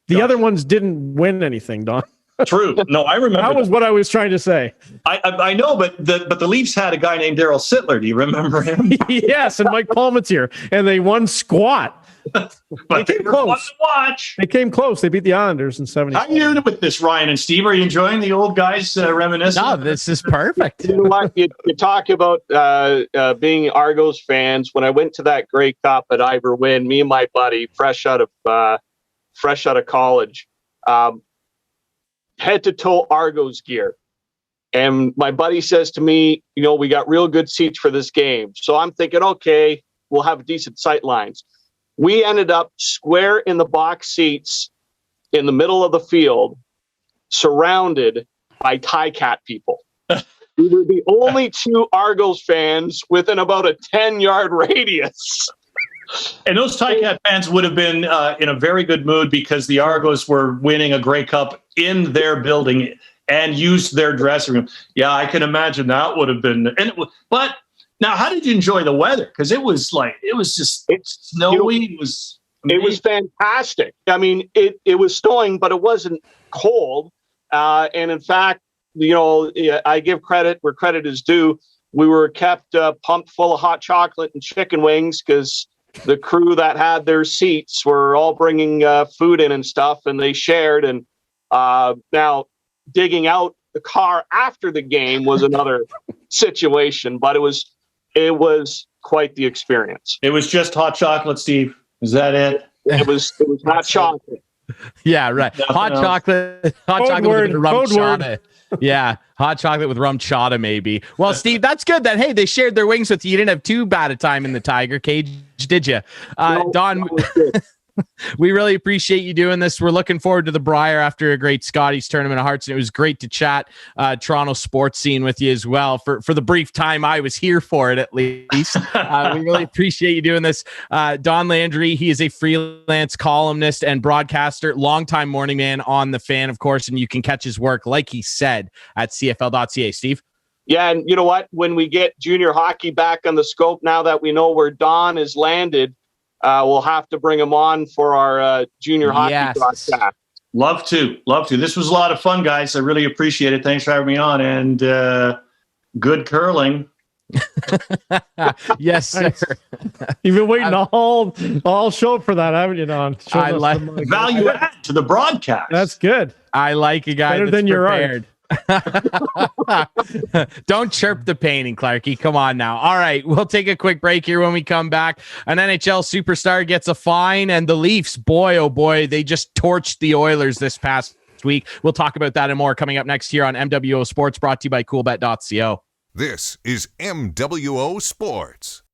The other ones didn't win anything, Don. True. No, I remember. That was what I was trying to say. I know, but the Leafs had a guy named Darryl Sittler. Do you remember him? Yes, and Mike Palmetier, and they won squat. But they were fun to watch. They came close. They beat the Islanders in 70. How are you doing with this, Ryan and Steve? Are you enjoying the old guys reminiscing? No, this is perfect. You know what? You talk about being Argos fans. When I went to that Grey Cup at Ivor Wynn, me and my buddy, fresh out of college, head to toe Argos gear. And my buddy says to me, we got real good seats for this game. So I'm thinking, okay, we'll have decent sight lines. We ended up square in the box seats in the middle of the field, surrounded by Cat people. We were the only two Argos fans within about a 10-yard radius. And those Cat fans would have been in a very good mood because the Argos were winning a Grey Cup in their building and used their dressing room. Yeah, I can imagine that would have been. But now, how did you enjoy the weather? Because it was just snowy. It was amazing. It was fantastic. I mean, it was snowing, but it wasn't cold. And in fact, I give credit where credit is due. We were kept pumped full of hot chocolate and chicken wings because the crew that had their seats were all bringing food in and stuff, and they shared. And now digging out the car after the game was another situation, but it was quite the experience. It was just hot chocolate, Steve. Is that it? It was hot chocolate. Yeah, right. Hot chocolate with rum chata. Yeah, hot chocolate with rum chata, maybe. Well, Steve, that's good that, hey, they shared their wings with you. You didn't have too bad a time in the Tiger cage, did you? No, Don, we really appreciate you doing this. We're looking forward to the Briar after a great Scotties Tournament of Hearts, and it was great to chat Toronto sports scene with you as well for the brief time I was here for it, at least. We really appreciate you doing this. Don Landry, he is a freelance columnist and broadcaster, longtime morning man on the Fan, of course, and you can catch his work, like he said, at CFL.ca. Steve? Yeah, and you know what? When we get junior hockey back on the scope, now that we know where Don is landed, we'll have to bring him on for our junior hockey broadcast. Love to. This was a lot of fun, guys. I really appreciate it. Thanks for having me on. And good curling. Yes, sir. You've been waiting all show for that, haven't you, Don? I like value add to the broadcast. That's good. I like a guy better that's than your prepared. Don't chirp the painting, Clarkey. Come on now. All right, we'll take a quick break here. When we come back, an NHL superstar gets a fine, and the Leafs, boy, oh boy, they just torched the Oilers this past week. We'll talk about that and more coming up next here on MWO Sports, brought to you by coolbet.co. This is MWO Sports.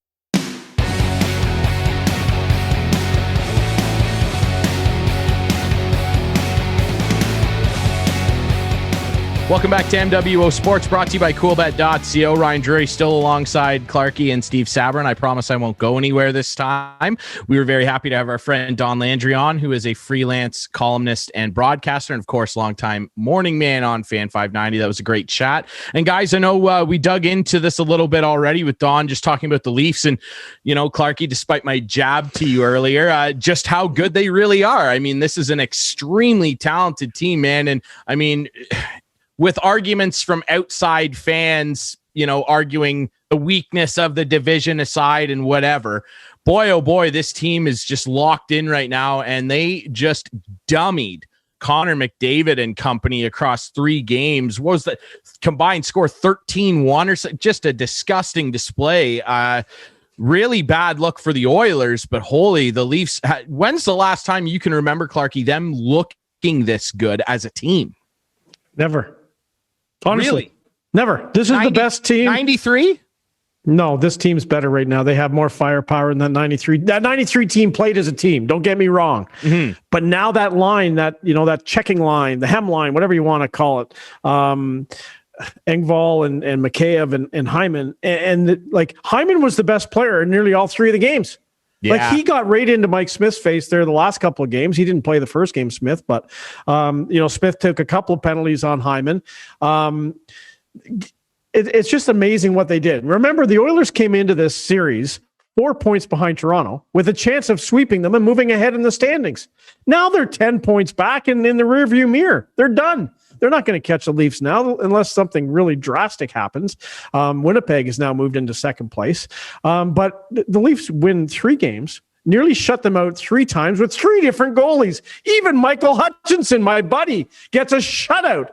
Welcome back to MWO Sports, brought to you by coolbet.co. Ryan Drury still alongside Clarkey and Steve Sabrin. I promise I won't go anywhere this time. We were very happy to have our friend Don Landry on, who is a freelance columnist and broadcaster, and of course, longtime morning man on Fan590. That was a great chat. And guys, I know we dug into this a little bit already with Don, just talking about the Leafs and, you know, Clarkey, despite my jab to you earlier, just how good they really are. I mean, this is an extremely talented team, man. And I mean, with arguments from outside fans, you know, arguing the weakness of the division aside and whatever, boy, oh boy, this team is just locked in right now. And they just dummied Connor McDavid and company across 3 games. What was the combined score? 13-1 or so? Just a disgusting display. Really bad look for the Oilers, but holy, the Leafs. When's the last time you can remember, Clarkey, them looking this good as a team? Never. Honestly, really? Never. This is the best team. 93? No, this team's better right now. They have more firepower than that 93. That 93 team played as a team. Don't get me wrong. Mm-hmm. But now that line, that, you know, that checking line, the hem line, whatever you want to call it, Engvall and Mikheyev and Hyman, and like Hyman was the best player in nearly all 3 of the games. Yeah. Like he got right into Mike Smith's face there the last couple of games. He didn't play the first game, Smith, but you know, Smith took a couple of penalties on Hyman. It's just amazing what they did. Remember, the Oilers came into this series 4 points behind Toronto with a chance of sweeping them and moving ahead in the standings. Now they're 10 points back and in the rearview mirror. They're done. They're not going to catch the Leafs now unless something really drastic happens. Winnipeg has now moved into second place. But the Leafs win 3 games, nearly shut them out 3 times with 3 different goalies. Even Michael Hutchinson, my buddy, gets a shutout.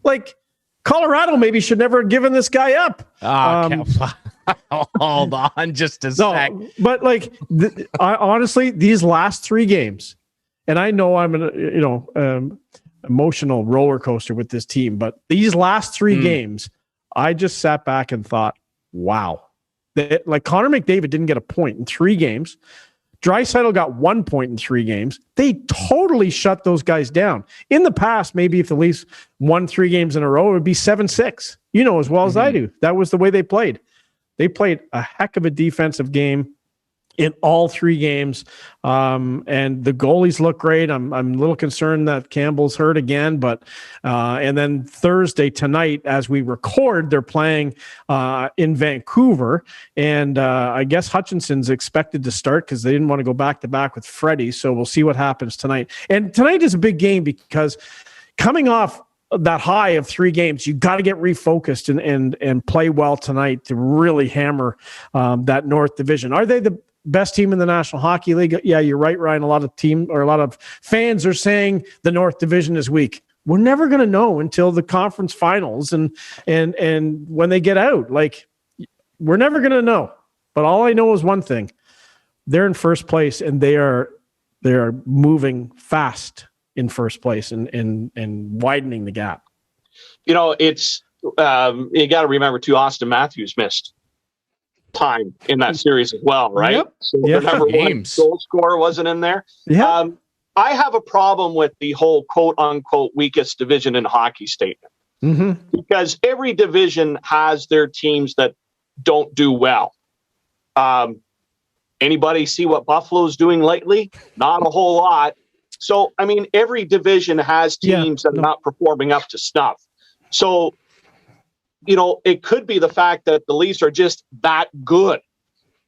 Like, Colorado maybe should never have given this guy up. Hold on just a sec. But like, I honestly, these last 3 games, and I know I'm an emotional roller coaster with this team, but these last 3 games, I just sat back and thought, wow. Like Connor McDavid didn't get a point in 3 games. Draisaitl got 1 point in 3 games. They totally shut those guys down. In the past, maybe if the Leafs won 3 games in a row, it would be 7-6. You know as well as I do. That was the way they played. They played a heck of a defensive game in all 3 games. And the goalies look great. I'm a little concerned that Campbell's hurt again, but and then Thursday tonight, as we record, they're playing in Vancouver. And I guess Hutchinson's expected to start because they didn't want to go back to back with Freddie. So we'll see what happens tonight. And tonight is a big game because coming off that high of 3 games, you got to get refocused and play well tonight to really hammer that North Division. Are they the best team in the National Hockey League? Yeah, you're right, Ryan. A lot of fans are saying the North Division is weak. We're never going to know until the conference finals and when they get out. Like, we're never going to know. But all I know is one thing: they're in first place, and they are moving fast in first place and widening the gap. You know, it's you got to remember too, Austin Matthews missed time in that series as well, right? Yep. So the number 1 goal scorer wasn't in there. Yeah. I have a problem with the whole quote unquote weakest division in hockey statement, because every division has their teams that don't do well. Anybody see what Buffalo's doing lately? Not a whole lot. So, I mean, every division has teams that are not performing up to snuff. So, you know, it could be the fact that the Leafs are just that good.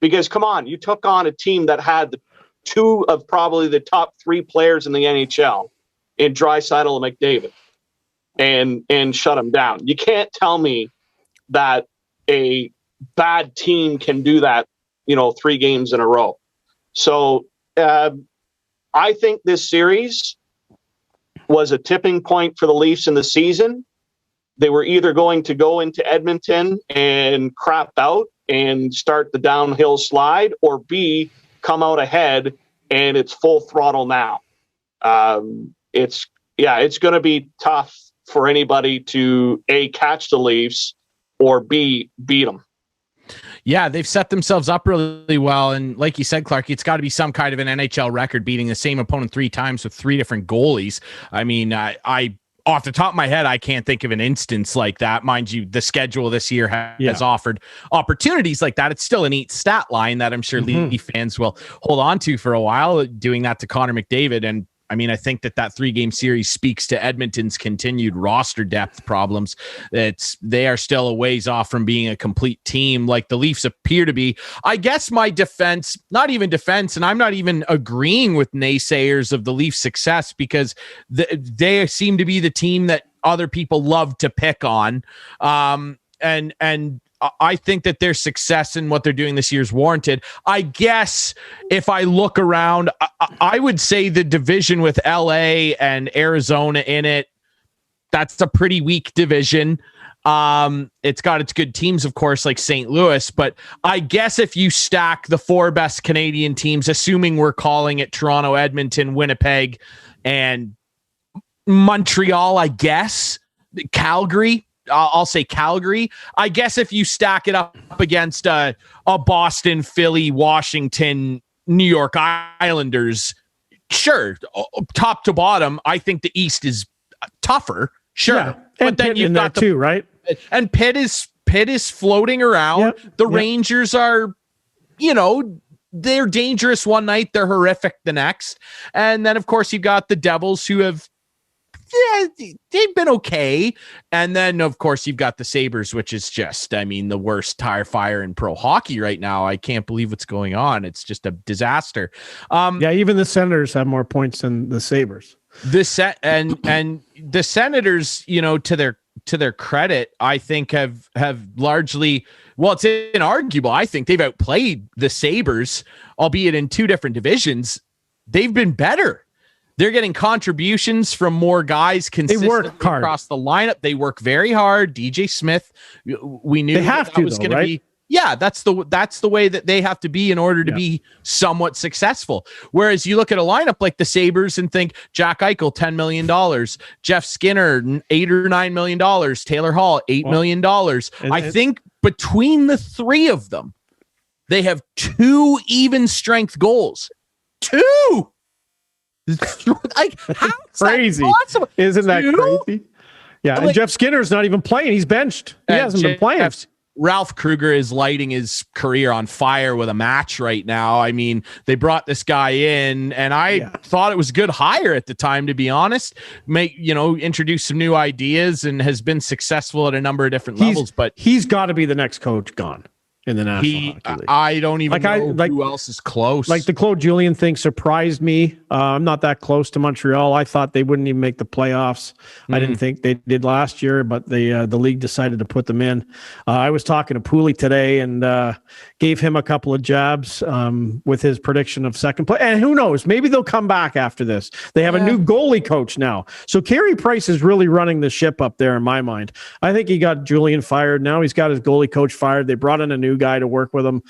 Because, come on, you took on a team that had the 2 of probably the top 3 players in the NHL in Draisaitl and McDavid and shut them down. You can't tell me that a bad team can do that, you know, 3 games in a row. So I think this series was a tipping point for the Leafs in the season. They were either going to go into Edmonton and crap out and start the downhill slide, or B, come out ahead and it's full throttle now. It's going to be tough for anybody to A, catch the Leafs, or B, beat them. Yeah, they've set themselves up really well. And like you said, Clark, it's got to be some kind of an NHL record, beating the same opponent 3 times with 3 different goalies. I mean, I off the top of my head, I can't think of an instance like that. Mind you, the schedule this year has offered opportunities like that. It's still a neat stat line that I'm sure Leaf fans will hold on to for a while, doing that to Connor McDavid. And I mean, I think that 3-game series speaks to Edmonton's continued roster depth problems. They are still a ways off from being a complete team like the Leafs appear to be. I guess my defense, not even defense, and I'm not even agreeing with naysayers of the Leafs' success, because they seem to be the team that other people love to pick on. And I think that their success in what they're doing this year is warranted. I guess if I look around, I would say the division with LA and Arizona in it, that's a pretty weak division. It's got its good teams, of course, like St. Louis, but I guess if you stack the 4 best Canadian teams, assuming we're calling it Toronto, Edmonton, Winnipeg, and Montreal, I guess, Calgary, I'll say Calgary. I guess if you stack it up against a Boston, Philly, Washington, New York Islanders, sure, top to bottom, I think the East is tougher. Sure, yeah. But then Pitt you've got too, right? And Pitt is floating around. Yep. The Rangers are, they're dangerous one night, they're horrific the next, and then of course you've got the Devils, who have. Yeah, they've been okay. And then, of course, you've got the Sabres, which is just, the worst tire fire in pro hockey right now. I can't believe what's going on. It's just a disaster. Even the Senators have more points than the Sabres. And the Senators, to their credit, I think have largely, well, it's inarguable. I think they've outplayed the Sabres, albeit in 2 different divisions. They've been better. They're getting contributions from more guys consistently across the lineup. They work very hard. DJ Smith, we knew that was going to be. Yeah, that's the way that they have to be in order to be somewhat successful. Whereas you look at a lineup like the Sabres and think Jack Eichel, $10 million, Jeff Skinner, $8 or $9 million, Taylor Hall, $8 million. I think between the 3 of them, they have 2 even strength goals. 2. Like, how crazy? Isn't that crazy? Yeah, and Jeff Skinner's not even playing. He's benched. He hasn't been playing. Ralph Kruger is lighting his career on fire with a match right now. They brought this guy in, and I thought it was a good hire at the time, to be honest. Introduce some new ideas, and has been successful at a number of different levels. But he's got to be the next coach gone in the National Hockey League. I don't even know who else is close. Like the Claude Julien thing surprised me. I'm not that close to Montreal. I thought they wouldn't even make the playoffs. I didn't think they did last year, but the league decided to put them in. I was talking to Pooley today and gave him a couple of jabs with his prediction of second place. And who knows? Maybe they'll come back after this. They have a new goalie coach now. So Carey Price is really running the ship up there in my mind. I think he got Julien fired. Now he's got his goalie coach fired. They brought in a new guy to work with him.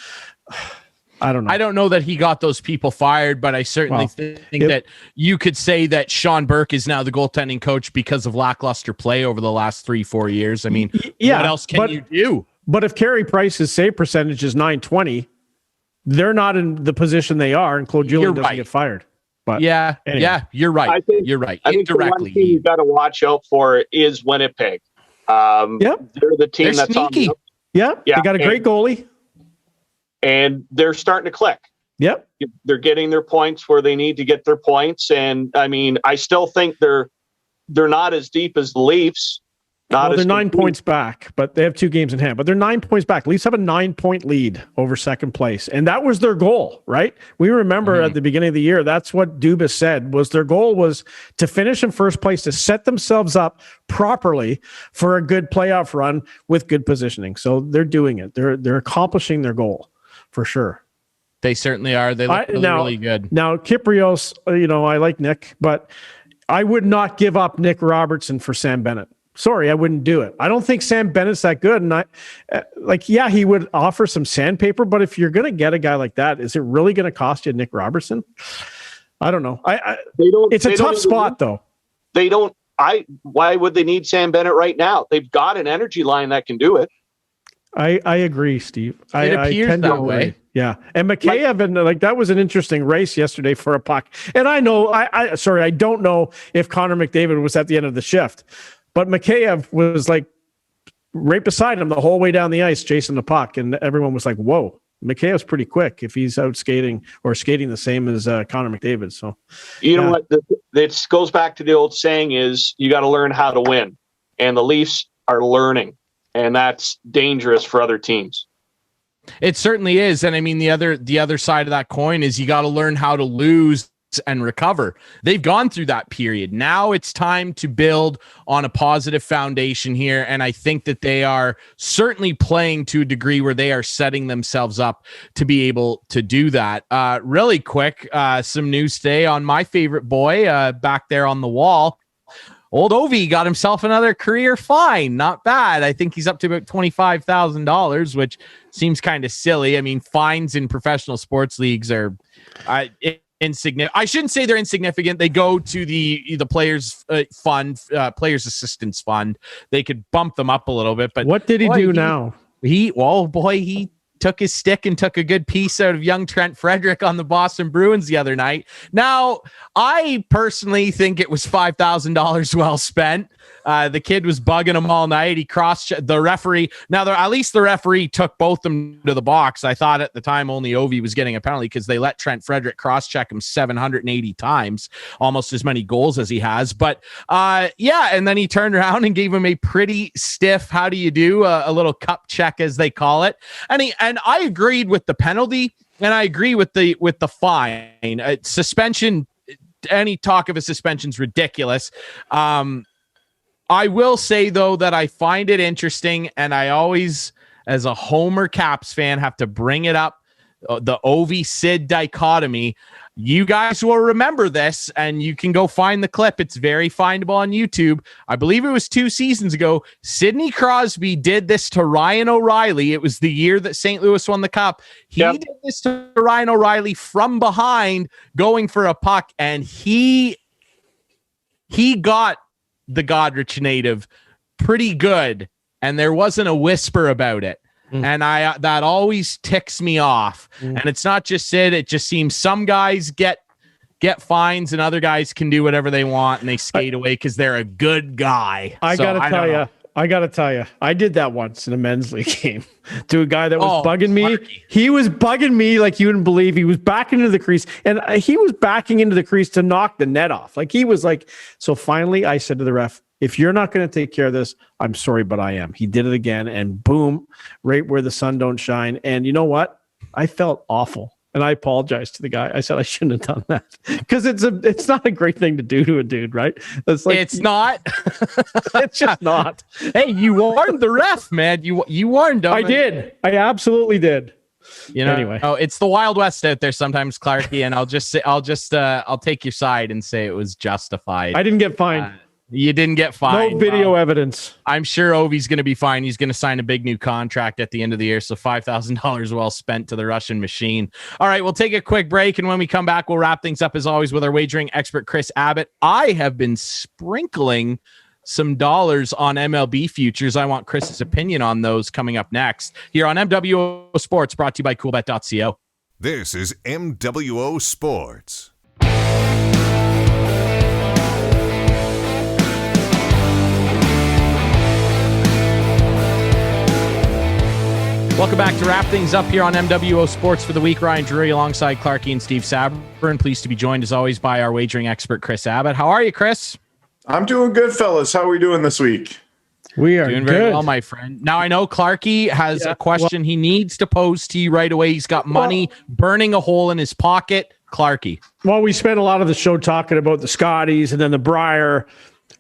I don't know. I don't know that he got those people fired, but I certainly think that you could say that Sean Burke is now the goaltending coach because of lackluster play over the last 3-4 years. What else can you do? But if Carey Price's save percentage is .920, they're not in the position they are, and Claude Julien doesn't get fired. But anyway. You're right. You're right. I think the one team you've got to watch out for is Winnipeg. They're the team they're that's sneaky. They got a great goalie. And they're starting to click. Yep. They're getting their points where they need to get their points. And I still think they're not as deep as the Leafs. They're 9 points back, but they have 2 games in hand. But they're 9 points back. Leafs have a 9-point lead over second place. And that was their goal, right? We remember at the beginning of the year, that's what Dubas said, was their goal was to finish in first place, to set themselves up properly for a good playoff run with good positioning. So they're doing it. They're accomplishing their goal for sure. They certainly are. They look really good. Now, Kyprios, I like Nick, but I would not give up Nick Robertson for Sam Bennett. Sorry, I wouldn't do it. I don't think Sam Bennett's that good. And he would offer some sandpaper, but if you're going to get a guy like that, is it really going to cost you Nick Robertson? I don't know. It's a tough spot, though. They don't. Why would they need Sam Bennett right now? They've got an energy line that can do it. I agree, Steve. It appears that way. Yeah. And Mikheyev, and like that was an interesting race yesterday for a puck. And I know, I don't know if Connor McDavid was at the end of the shift, but Mikheyev was like right beside him the whole way down the ice chasing the puck. And everyone was like, whoa, Mikheyev's pretty quick if he's out skating or skating the same as Connor McDavid. So, you know what? It goes back to the old saying is you got to learn how to win. And the Leafs are learning, and that's dangerous for other teams. It certainly is. And I mean, the other side of that coin is you got to learn how to lose and recover. They've gone through that period. Now it's time to build on a positive foundation here. And I think that they are certainly playing to a degree where they are setting themselves up to be able to do that. Really quick, some news today on my favorite boy back there on the wall. Old Ovi got himself another career fine. Not bad. I think he's up to about $25,000, which seems kind of silly. I mean, fines in professional sports leagues are insignificant. I shouldn't say they're insignificant. They go to the players fund, players assistance fund. They could bump them up a little bit. But what did he do now? He took his stick and took a good piece out of young Trent Frederick on the Boston Bruins the other night. Now, I personally think it was $5,000 well spent. The kid was bugging him all night. He cross-checked the referee. Now, at least the referee took both of them to the box. I thought at the time only Ovi was getting a penalty because they let Trent Frederick cross-check him 780 times, almost as many goals as he has. But and then he turned around and gave him a pretty stiff, how do you do, a little cup check as they call it. And I agreed with the penalty, and I agree with the fine. Suspension, any talk of a suspension is ridiculous. I will say, though, that I find it interesting, and I always, as a Homer Caps fan, have to bring it up, the Ovi-Sid dichotomy. You guys will remember this, and you can go find the clip. It's very findable on YouTube. I believe it was 2 seasons ago. Sidney Crosby did this to Ryan O'Reilly. It was the year that St. Louis won the Cup. He did this to Ryan O'Reilly from behind, going for a puck, and he got the Godrich native pretty good, and there wasn't a whisper about it. And that always ticks me off. And it's not just Sid, it just seems some guys get fines and other guys can do whatever they want and they skate away because they're a good guy. I gotta tell you, I did that once in a men's league game to a guy that was bugging me. Clarkey. He was bugging me like you wouldn't believe. He was backing into the crease, and he was backing into the crease to knock the net off. Like he was like, so finally I said to the ref, if you're not going to take care of this, I'm sorry, but I am. He did it again, and boom, right where the sun don't shine. And you know what? I felt awful. And I apologized to the guy. I said I shouldn't have done that because it's not a great thing to do to a dude, right? It's not. It's just not. Hey, you warned the ref, man. You warned him. I did. I absolutely did. You know. Anyway, it's the Wild West out there sometimes, Clarkey, and I'll take your side and say it was justified. I didn't get fined. You didn't get fined. No video evidence. I'm sure Ovi's going to be fine. He's going to sign a big new contract at the end of the year. So $5,000 well spent to the Russian machine. All right, we'll take a quick break. And when we come back, we'll wrap things up as always with our wagering expert, Kris Abbott. I have been sprinkling some dollars on MLB futures. I want Chris's opinion on those coming up next here on MWO Sports, brought to you by coolbet.co. This is MWO Sports. Welcome back to wrap things up here on MWO Sports for the week. Ryan Drury alongside Clarkey and Steve Sabrin. Pleased to be joined as always by our wagering expert, Kris Abbott. How are you, Kris? I'm doing good, fellas. How are we doing this week? We are doing good. Very well, my friend. Now, I know Clarkey has a question he needs to pose to you right away. He's got money burning a hole in his pocket. Clarkey. Well, we spent a lot of the show talking about the Scotties and then the Briar.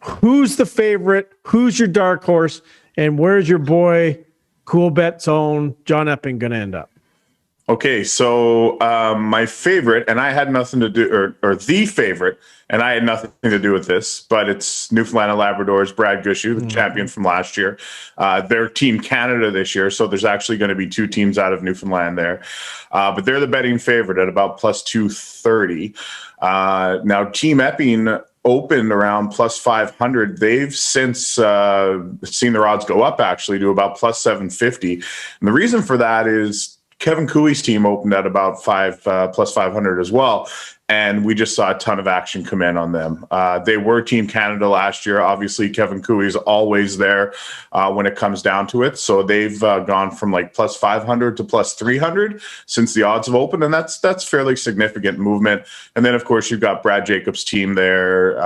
Who's the favorite? Who's your dark horse? And where's your boy, Cool Bet's own John Epping, going to end up? Okay, so my favorite, and I had nothing to do, or the favorite, and I had nothing to do with this, but it's Newfoundland and Labrador's Brad Gushue, the champion from last year. They're Team Canada this year, so there's actually going to be 2 teams out of Newfoundland there. But they're the betting favorite at about plus 230. Now, Team Epping opened around plus 500. They've since seen their odds go up actually to about plus 750. And the reason for that is Kevin Cooey's team opened at about plus 500 as well. And we just saw a ton of action come in on them. They were Team Canada last year. Obviously, Kevin Cooey is always there when it comes down to it. So they've gone from like plus 500 to plus 300 since the odds have opened, and that's fairly significant movement. And then, of course, you've got Brad Jacobs' team there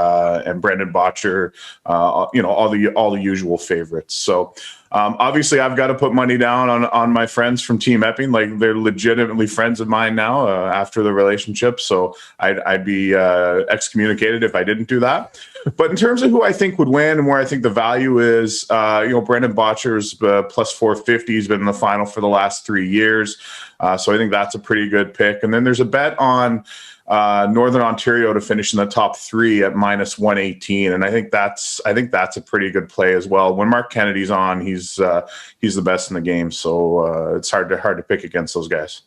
and Brendan Botcher. All the usual favorites. So. Obviously, I've got to put money down on my friends from Team Epping. Like, they're legitimately friends of mine now after the relationship. So I'd be excommunicated if I didn't do that. But in terms of who I think would win and where I think the value is, Brendan Botcher's plus 450. He's been in the final for the last 3 years. So I think that's a pretty good pick. And then there's a bet on Northern Ontario to finish in the top 3 at minus 118, and I think that's a pretty good play as well. When Mark Kennedy's on, he's the best in the game, so it's hard to pick against those guys.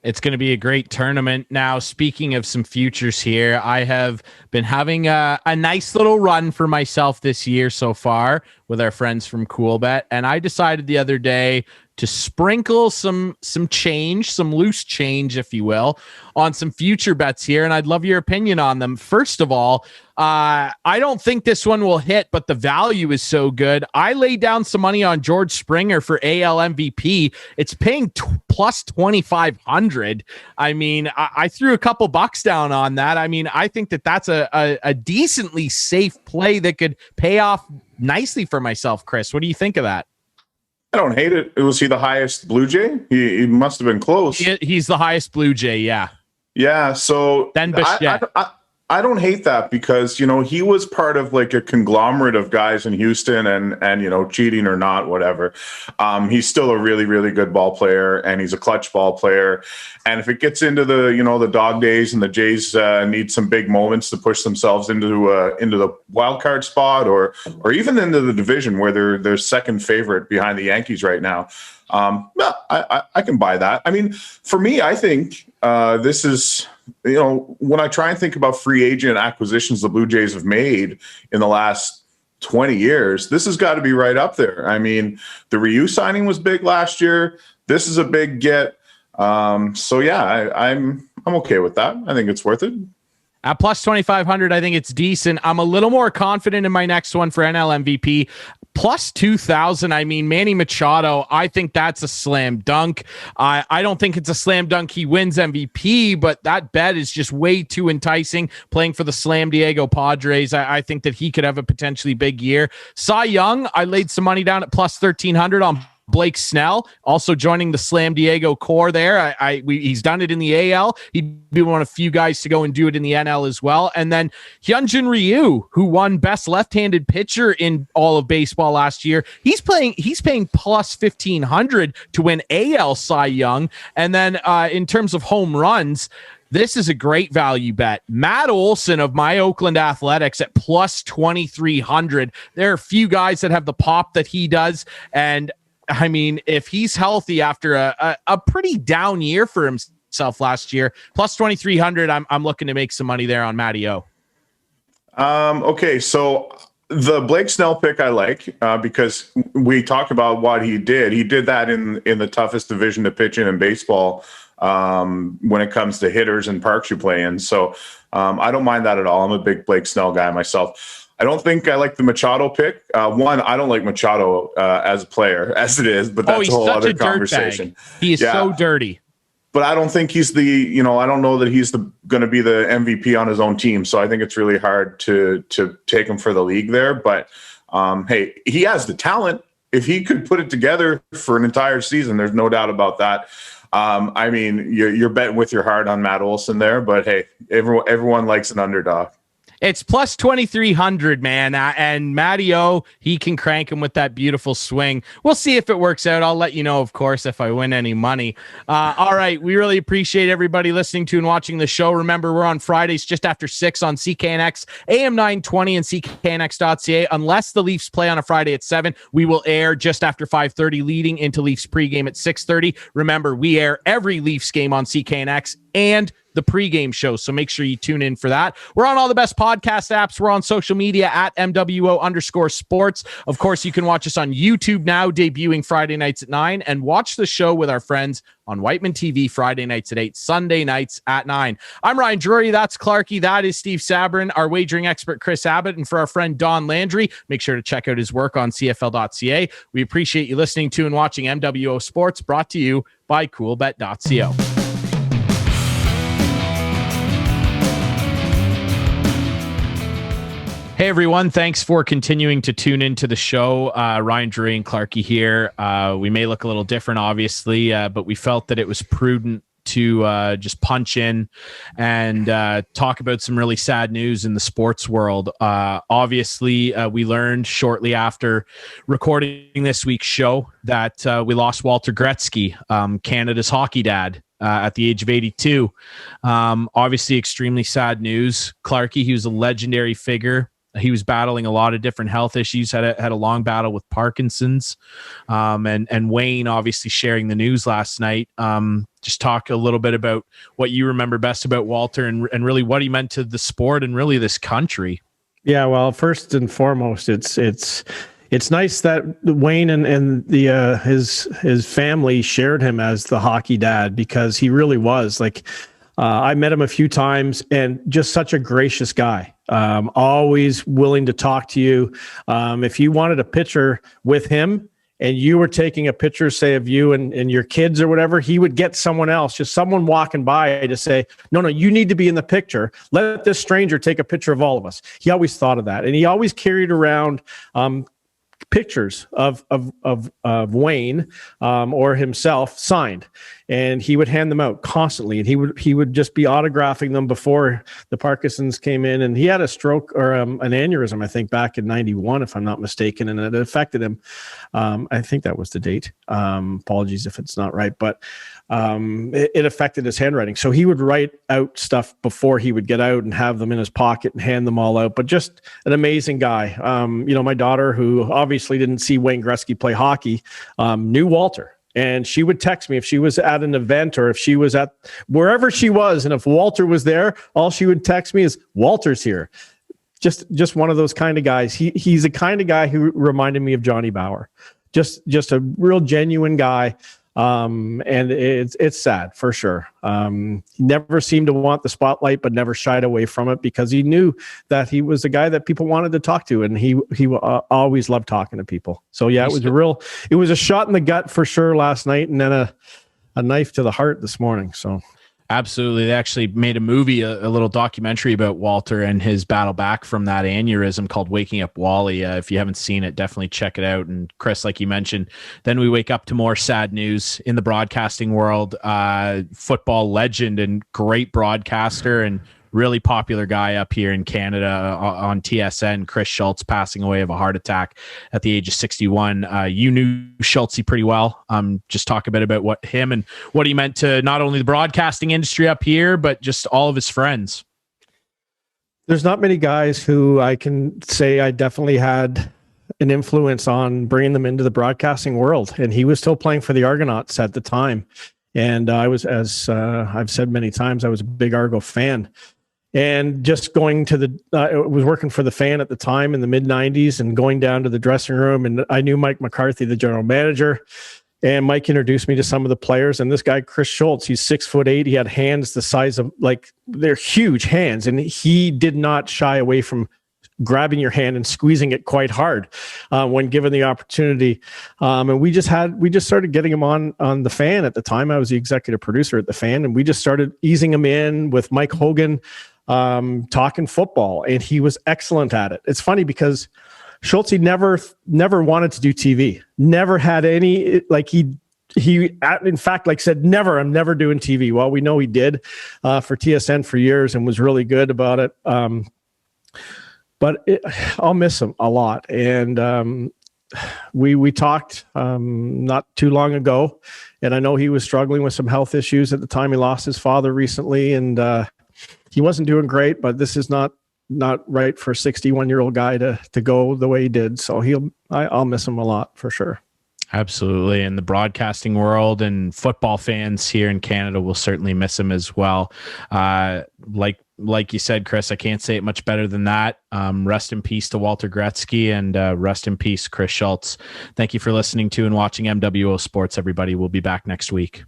It's going to be a great tournament. Now, speaking of some futures here, I have been having a nice little run for myself this year so far with our friends from CoolBet, and I decided the other day to sprinkle some change, some loose change, if you will, on some future bets here, and I'd love your opinion on them. First of all, I don't think this one will hit, but the value is so good. I laid down some money on George Springer for AL MVP. It's paying plus 2,500. I mean, I threw a couple bucks down on that. I mean, I think that's a decently safe play that could pay off nicely for myself. Kris, what do you think of that? I don't hate it. Was he the highest Blue Jay? He must have been close. He's the highest Blue Jay, yeah. Yeah, so then Bichette. I don't hate that because, he was part of like a conglomerate of guys in Houston and cheating or not, whatever. He's still a really, really good ball player, and he's a clutch ball player. And if it gets into the dog days and the Jays need some big moments to push themselves into the wild card spot or even into the division where they're second favorite behind the Yankees right now, I can buy that. I mean, for me, I think this is, when I try and think about free agent acquisitions the Blue Jays have made in the last 20 years, this has got to be right up there. I mean, the Ryu signing was big last year. This is a big get. So yeah, I'm okay with that. I think it's worth it. At plus 2,500, I think it's decent. I'm a little more confident in my next one for NL MVP. Plus 2,000, I mean, Manny Machado, I think that's a slam dunk. I don't think it's a slam dunk he wins MVP, but that bet is just way too enticing. Playing for the Slam Diego Padres, I think that he could have a potentially big year. Cy Young, I laid some money down at plus 1,300 on Blake Snell, also joining the Slam Diego core there. He's done it in the AL. He'd be one of a few guys to go and do it in the NL as well. And then Hyunjin Ryu, who won best left-handed pitcher in all of baseball last year. He's paying plus 1,500 to win AL Cy Young. And then in terms of home runs, this is a great value bet. Matt Olson of my Oakland Athletics at plus 2,300. There are a few guys that have the pop that he does, and I mean, if he's healthy after a pretty down year for himself last year, plus 2,300, I'm looking to make some money there on Matty O. Okay, so the Blake Snell pick I like because we talked about what he did. He did that in the toughest division to pitch in baseball when it comes to hitters and parks you play in. So I don't mind that at all. I'm a big Blake Snell guy myself. I don't think I like the Machado pick. One, I don't like Machado as a player, as it is, but that's a whole other conversation. He is so dirty. But I don't think he's I don't know that he's going to be the MVP on his own team. So I think it's really hard to take him for the league there. But hey, he has the talent. If he could put it together for an entire season, there's no doubt about that. I mean, you're betting with your heart on Matt Olson there, but hey, everyone likes an underdog. It's plus 2,300, man. And Matty O, he can crank him with that beautiful swing. We'll see if it works out. I'll let you know, of course, if I win any money. All right. We really appreciate everybody listening to and watching the show. Remember, we're on Fridays just after 6 on CKNX AM920 and CKNX.ca. Unless the Leafs play on a Friday at 7, we will air just after 5:30, leading into Leafs pregame at 6:30. Remember, we air every Leafs game on CKNX and the pregame show. So make sure you tune in for that. We're on all the best podcast apps. We're on social media at MWO_sports. Of course, you can watch us on YouTube now, debuting Friday nights at 9, and watch the show with our friends on Wightman TV Friday nights at 8, Sunday nights at 9. I'm Ryan Drury. That's Clarkey. That is Steve Sabrin, our wagering expert, Kris Abbott. And for our friend Don Landry, make sure to check out his work on CFL.ca. We appreciate you listening to and watching MWO Sports, brought to you by coolbet.co. Hey everyone, thanks for continuing to tune into the show. Ryan Drury and Clarkey here. We may look a little different, obviously, but we felt that it was prudent to just punch in and talk about some really sad news in the sports world. Obviously, we learned shortly after recording this week's show that we lost Walter Gretzky, Canada's hockey dad, at the age of 82. Obviously, extremely sad news. Clarkey, he was a legendary figure. He was battling a lot of different health issues, had a long battle with Parkinson's, and Wayne obviously sharing the news last night. Just talk a little bit about what you remember best about Walter and really what he meant to the sport and really this country. Yeah, well, first and foremost, it's nice that Wayne and the his family shared him as the hockey dad, because he really was like. I met him a few times, and just such a gracious guy. Always willing to talk to you. If you wanted a picture with him and you were taking a picture, say, of you and your kids or whatever, he would get someone else, just someone walking by, to say, no, you need to be in the picture. Let this stranger take a picture of all of us. He always thought of that. And he always carried around pictures of Wayne or himself signed, and he would hand them out constantly, and he would just be autographing them before the Parkinson's came in. And he had a stroke or an aneurysm, I think, back in 91, if I'm not mistaken, and it affected him. I think that was the date. Apologies if it's not right, but it affected his handwriting. So he would write out stuff before he would get out and have them in his pocket and hand them all out. But just an amazing guy. My daughter, who obviously didn't see Wayne Gretzky play hockey, knew Walter. And she would text me if she was at an event or if she was at wherever she was. And if Walter was there, all she would text me is, Walter's here. Just one of those kind of guys. He's the kind of guy who reminded me of Johnny Bauer. Just a real genuine guy. And it's sad for sure. He never seemed to want the spotlight, but never shied away from it, because he knew that he was a guy that people wanted to talk to, and he always loved talking to people. So yeah, it was a shot in the gut for sure last night, and then a knife to the heart this morning. So. Absolutely. They actually made a movie, a little documentary about Walter and his battle back from that aneurysm called Waking Up Wally. If you haven't seen it, definitely check it out. And Kris, like you mentioned, then we wake up to more sad news in the broadcasting world. Football legend and great broadcaster and really popular guy up here in Canada on TSN, Chris Schultz, passing away of a heart attack at the age of 61. You knew Schultz pretty well. Just talk a bit about what him and what he meant to not only the broadcasting industry up here, but just all of his friends. There's not many guys who I can say I definitely had an influence on bringing them into the broadcasting world. And he was still playing for the Argonauts at the time. And I was, as I've said many times, I was a big Argo fan. And just going to I was working for the Fan at the time in the mid 90s, and going down to the dressing room, and I knew Mike McCarthy, the general manager, and Mike introduced me to some of the players. And this guy, Chris Schultz, he's 6'8". He had hands the size of, like, they're huge hands. And he did not shy away from grabbing your hand and squeezing it quite hard when given the opportunity. And we just started getting him on the Fan at the time. I was the executive producer at the Fan, and we just started easing him in with Mike Hogan, talking football, and he was excellent at it. It's funny because Schultz never wanted to do TV, never had any, like he in fact, like said, I'm never doing TV. Well, we know he did for TSN for years and was really good about it. But I'll miss him a lot. And we talked not too long ago, and I know he was struggling with some health issues at the time. He lost his father recently, and he wasn't doing great, but this is not right for a 61-year-old guy to go the way he did. So I'll miss him a lot for sure. Absolutely. And the broadcasting world and football fans here in Canada will certainly miss him as well. Like you said, Kris, I can't say it much better than that. Rest in peace to Walter Gretzky, and rest in peace, Chris Schultz. Thank you for listening to and watching MWO Sports, everybody. We'll be back next week.